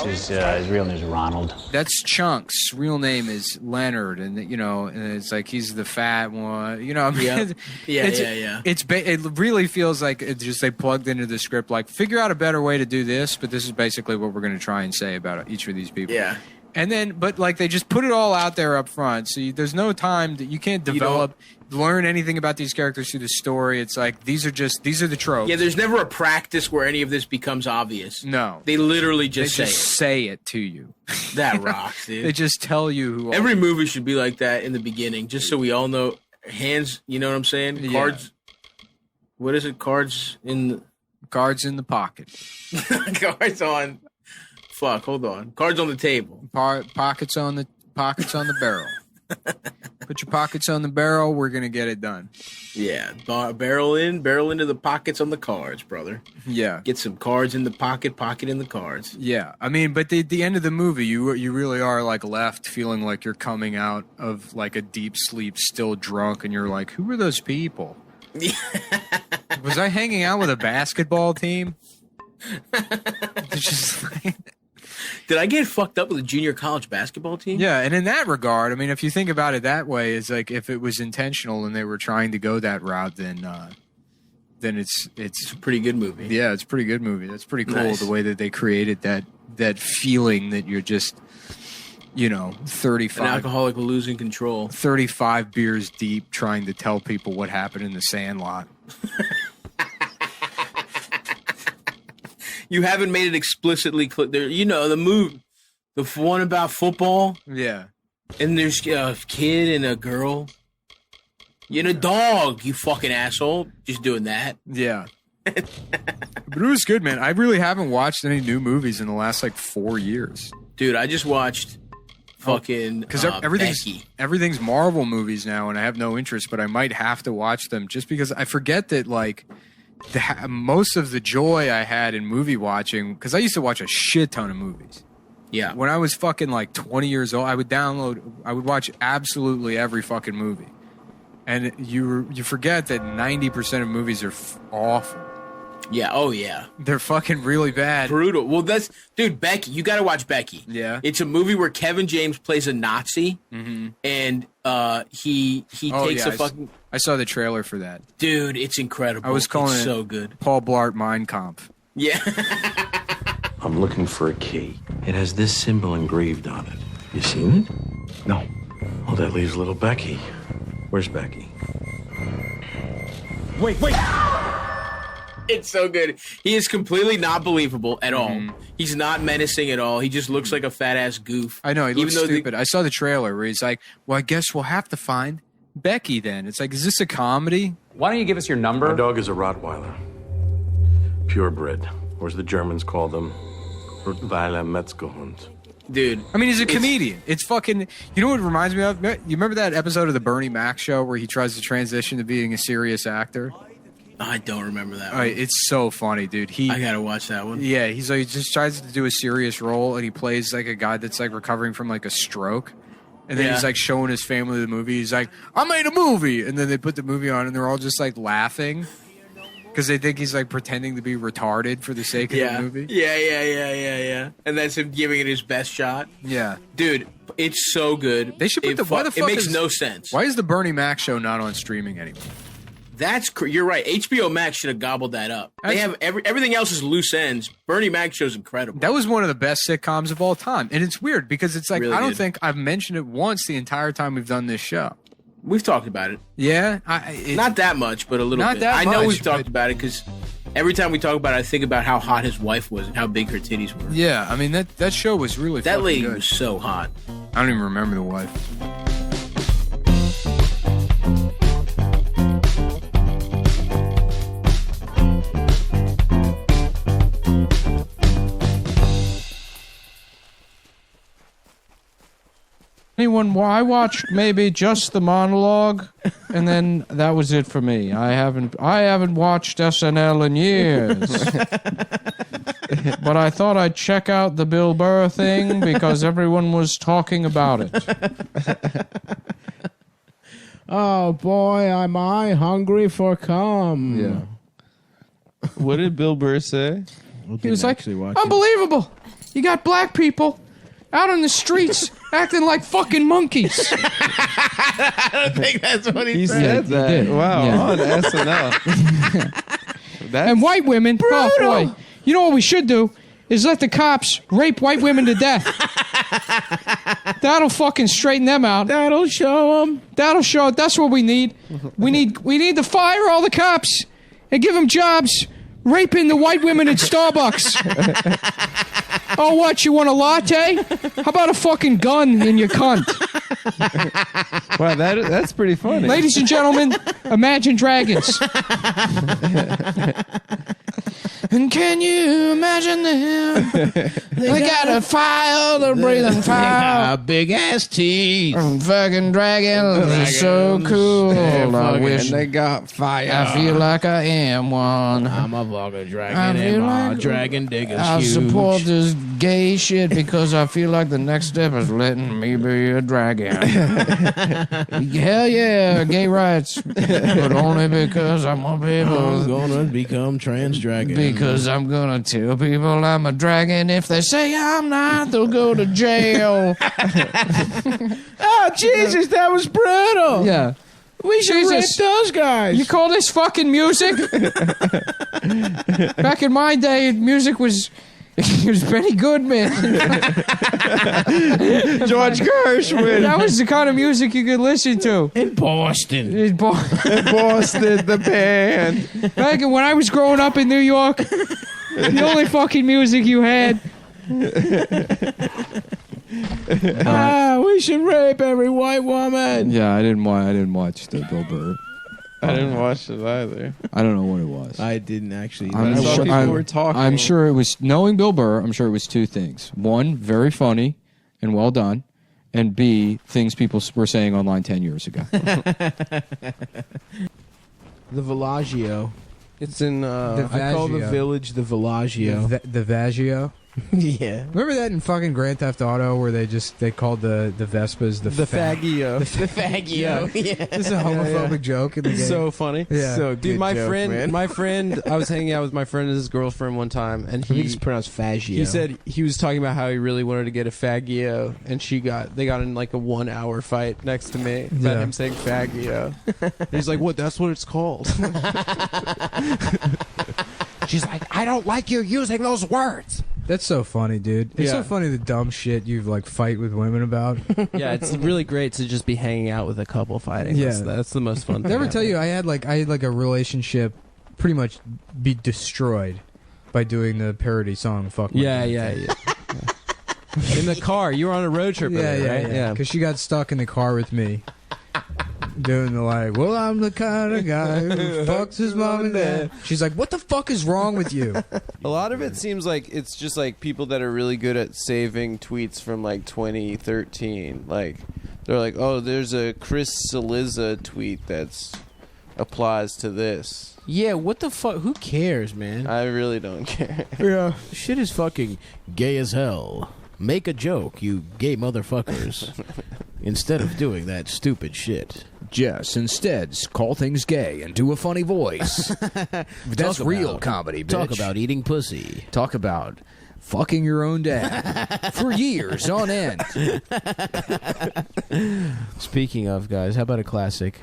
His real name is Ronald. That's Chunk's real name is Leonard, and you know, and it's like he's the fat one. You know, I mean, yeah. It really feels like it's just they plugged into the script, like figure out a better way to do this, but this is basically what we're going to try and say about each of these people. Yeah. And then, but like they just put it all out there up front, so there's no time that you can't develop, learn anything about these characters through the story. It's like these are the tropes. Yeah, there's never a practice where any of this becomes obvious. No, they literally just say it to you. That rocks, dude. They just tell you who. Every movie should be like that in the beginning, just so we all know. Hands, you know what I'm saying? Yeah. Cards. What is it? Cards in the pocket. Cards on. Fuck, hold on. Cards on the table. Pockets on the barrel. Put your pockets on the barrel. We're gonna get it done. Yeah, barrel into the pockets on the cards, brother. Yeah, get some cards in the pocket in the cards. Yeah, I mean, but at the end of the movie, you really are like left feeling like you're coming out of like a deep sleep, still drunk, and you're like, who are those people? Was I hanging out with a basketball team? It's just like, did I get fucked up with a junior college basketball team? Yeah, and in that regard, I mean, if you think about it that way, it's like if it was intentional and they were trying to go that route, then it's a pretty good movie. Yeah, it's a pretty good movie. That's pretty cool Nice. the way that they created that feeling that you're just, 35 An alcoholic losing control. 35 beers deep trying to tell people what happened in the Sandlot. You haven't made it explicitly clear. The one about football. Yeah. And there's a kid and a girl. And a dog, you fucking asshole. Just doing that. Yeah. But it was good, man. I really haven't watched any new movies in the last 4 years. Dude, I just watched fucking because Becky. everything's Marvel movies now, and I have no interest, but I might have to watch them just because I forget that most of the joy I had in movie watching, because I used to watch a shit ton of movies. Yeah. When I was fucking 20 years old, I would watch absolutely every fucking movie. And you forget that 90% of movies are awful. Yeah, oh yeah. They're fucking really bad. Brutal. Well, dude, Becky, you gotta watch Becky. Yeah. It's a movie where Kevin James plays a Nazi, and he takes a fucking... I saw the trailer for that. Dude, it's incredible. I was calling it's it so good. Paul Blart Mein Kampf. Yeah. I'm looking for a key. It has this symbol engraved on it. You seen it? No. Well, that leaves little Becky. Where's Becky? Wait. It's so good. He is completely not believable at all. He's not menacing at all. He just looks like a fat-ass goof. I know, he looks stupid. I saw the trailer where he's like, well, I guess we'll have to find Becky then. It's like, is this a comedy? Why don't you give us your number? My dog is a Rottweiler. Purebred, or as the Germans call them, Rottweiler Metzgerhund. Dude. I mean, he's a comedian. It's fucking... You know what it reminds me of? You remember that episode of the Bernie Mac show where he tries to transition to being a serious actor? I don't remember that one. It's so funny, dude. I gotta watch that one. Yeah, he just tries to do a serious role, and he plays like a guy that's recovering from a stroke. And then he's showing his family the movie. He's like, I made a movie! And then they put the movie on, and they're all just laughing. Because they think he's pretending to be retarded for the sake of the movie. Yeah. And that's him giving it his best shot. Yeah. Dude, it's so good. They should put it makes no sense. Why is the Bernie Mac show not on streaming anymore? You're right. HBO Max should have gobbled that up. They have everything else is loose ends. Bernie Mac show's incredible. That was one of the best sitcoms of all time. And it's weird because it's Really I don't good. think I've mentioned it once the entire time we've done this show. We've talked about it. Yeah? Not that much, but a little Not bit. that I know much, we've talked about it because every time we talk about it, I think about how hot his wife was and how big her titties were. Yeah, I mean, that show was really That fucking lady good. was so hot. I don't even remember the wife. I watched maybe just the monologue, and then that was it for me. I haven't watched SNL in years. But I thought I'd check out the Bill Burr thing because everyone was talking about it. Oh boy, am I hungry for cum. Yeah. What did Bill Burr say? He was like, unbelievable. You got black people out on the streets acting like fucking monkeys. I don't think that's what He said that. He did. Wow, Yeah. on SNL. And white women, oh boy, you know what we should do? is let the cops rape white women to death. That'll fucking straighten them out. That'll show them. That'll show. That's what we need. We need to fire all the cops and give them jobs raping the white women at Starbucks. Oh, what? You want a latte? How about a fucking gun in your cunt? Wow, that's pretty funny. Ladies and gentlemen, Imagine Dragons. And can you imagine them? They got a fire, they're breathing fire. Big ass teeth. Fucking dragons are so cool. I wish they got fire. I feel like I am one. I'm a fucking dragon. I feel And my like dragon dig is I huge. support this gay shit because I feel like the next step is letting me be a dragon. Hell yeah, gay rights. But only because I'm gonna be able. I'm gonna become trans dragon. Because I'm gonna tell people I'm a dragon. If they say I'm not, they'll go to jail. Oh, Jesus, that was brutal. Yeah. We should rape those guys. You call this fucking music? Back in my day, music was... It was Benny Goodman. George Gershwin. That was the kind of music you could listen to. In Boston. In Boston, the band. Back when I was growing up in New York, the only fucking music you had... We should rape every white woman. Yeah, I didn't watch the Bill Burr. I didn't watch it either. I don't know what it was. I didn't actually. I saw people were talking. I'm sure it was, knowing Bill Burr, I'm sure it was two things. One, very funny and well done. And B, things people were saying online 10 years ago. The Villaggio. It's in... I call the village the Villaggio. The Vaggio. Yeah. Remember that in fucking Grand Theft Auto where they called the Vespas the Faggio. The Faggio. Yeah. This is a homophobic joke in the game. So funny. Yeah. So Dude, good my joke, friend, man. I was hanging out with my friend and his girlfriend one time, and I think it's pronounced Faggio. he said he was talking about how he really wanted to get a faggio, and they got in like a 1 hour fight next to me about him saying faggio. He's like, "What? That's what it's called." She's like, I don't like you using those words. That's so funny, dude. It's so funny the dumb shit you like fight with women about. Yeah, it's really great to just be hanging out with a couple fighting. Yeah. That's the most fun. Did I ever tell you I had like a relationship pretty much be destroyed by doing the parody song "Fuck My Yeah. Dad." In the car, you were on a road trip with her, right? Yeah. Because she got stuck in the car with me. Doing the like, well, I'm the kind of guy who fucks his mom and dad. She's like, what the fuck is wrong with you? A lot of it seems like it's just like people that are really good at saving tweets from like 2013. Like, they're like, oh, there's a Chris Saliza tweet that's applies to this. Yeah, what the fuck? Who cares, man? I really don't care. Yeah. Shit is fucking gay as hell. Make a joke, you gay motherfuckers. Instead of doing that stupid shit. Just instead call things gay and do a funny voice. That's real comedy, bitch. Talk about eating pussy. Talk about fucking your own dad for years on end. Speaking of, guys, how about a classic?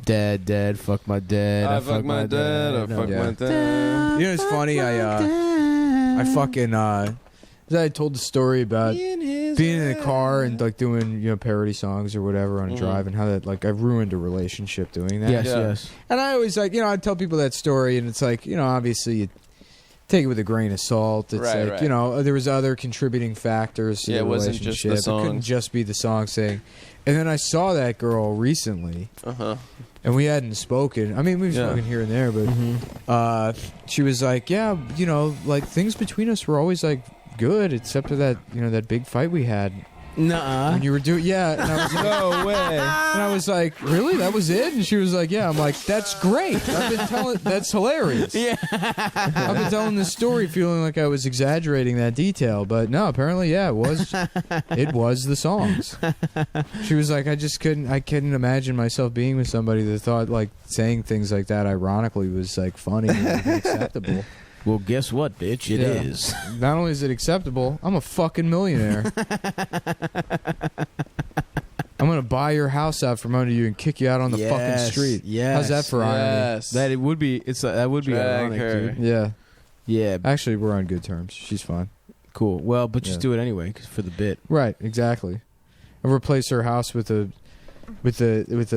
Dad, fuck my dad. I fuck my dad. I fuck my dad. You know what's funny? I fucking I told the story about being in a car and like doing parody songs or whatever on a drive, and how that like I've ruined a relationship doing that. Yes. And I always like I tell people that story, and it's like obviously you take it with a grain of salt. It's Right, like right. there was other contributing factors to the It wasn't just the relationship. It couldn't songs. just be the song saying. And then I saw that girl recently. And we hadn't spoken. I mean, we've spoken here and there, but she was like, "Yeah, like things between us were always like good, except for that, that big fight we had." Nuh-uh. When you were doing, and I was like, no way. And I was like, "Really? That was it?" And she was like, "Yeah." I'm like, "That's great. I've been telling. That's hilarious." Yeah. I've been telling this story feeling like I was exaggerating that detail, but no, apparently, it was. It was the songs. She was like, I couldn't imagine myself being with somebody that thought like saying things like that ironically was like funny and acceptable. Well, guess what, bitch? It is. Not only is it acceptable, I'm a fucking millionaire. I'm gonna buy your house out from under you and kick you out on the fucking street. Yes. How's that for irony? Yes. That would be Drag ironic, her. dude. Yeah. Yeah. Actually, we're on good terms. She's fine. Cool. Well, but just Yeah. do it anyway 'cause for the bit. Right, exactly. I'll replace her house with the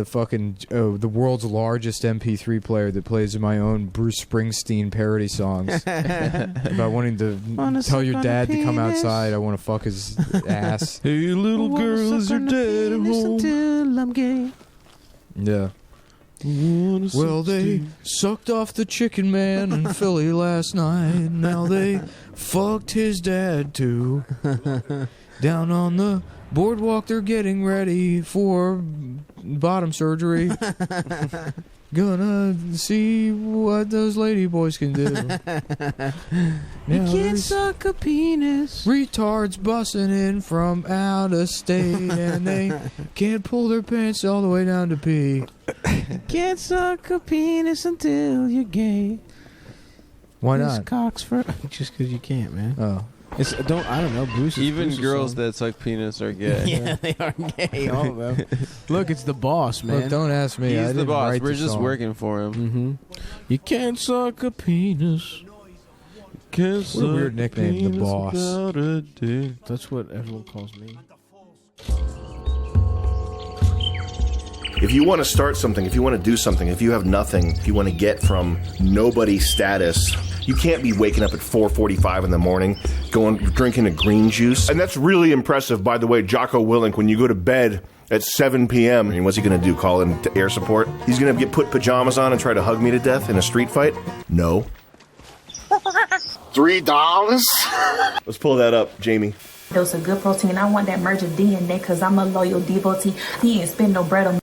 fucking the world's largest MP3 player that plays my own Bruce Springsteen parody songs about wanting to tell your dad to come outside. I want to fuck his ass. Hey, little girl, is your dad at home? Until I'm gay. Yeah. Well, they sucked off the chicken man in Philly last night. Now they fucked his dad too. Down on the boardwalk, they're getting ready for bottom surgery. Gonna see what those lady boys can do. You Now can't there's suck a penis. retards busting in from out of state, and they can't pull their pants all the way down to pee. Can't suck a penis until you're gay. Why This not? cock's for just because you can't, man. Oh. It's I don't know. Bruce. Even Bruce's girls song. that suck penis are gay. Yeah, they are gay. All of them. Look, it's the boss, man. Look, don't ask me. I He's the didn't boss. write We're the just song. working for him. Mm-hmm. You can't suck a penis. Can't What a weird nickname, the boss. That's what everyone calls me. If you want to start something, if you want to do something, if you have nothing, if you want to get from nobody status, you can't be waking up at 4:45 in the morning, drinking a green juice. And that's really impressive, by the way, Jocko Willink, when you go to bed at 7 p.m. And what's he going to do, call in to air support? He's going to put pajamas on and try to hug me to death in a street fight? No. $3? Let's pull that up, Jamie. Dose of good protein. I want that merge of DNA because I'm a loyal devotee. He ain't spend no bread on me.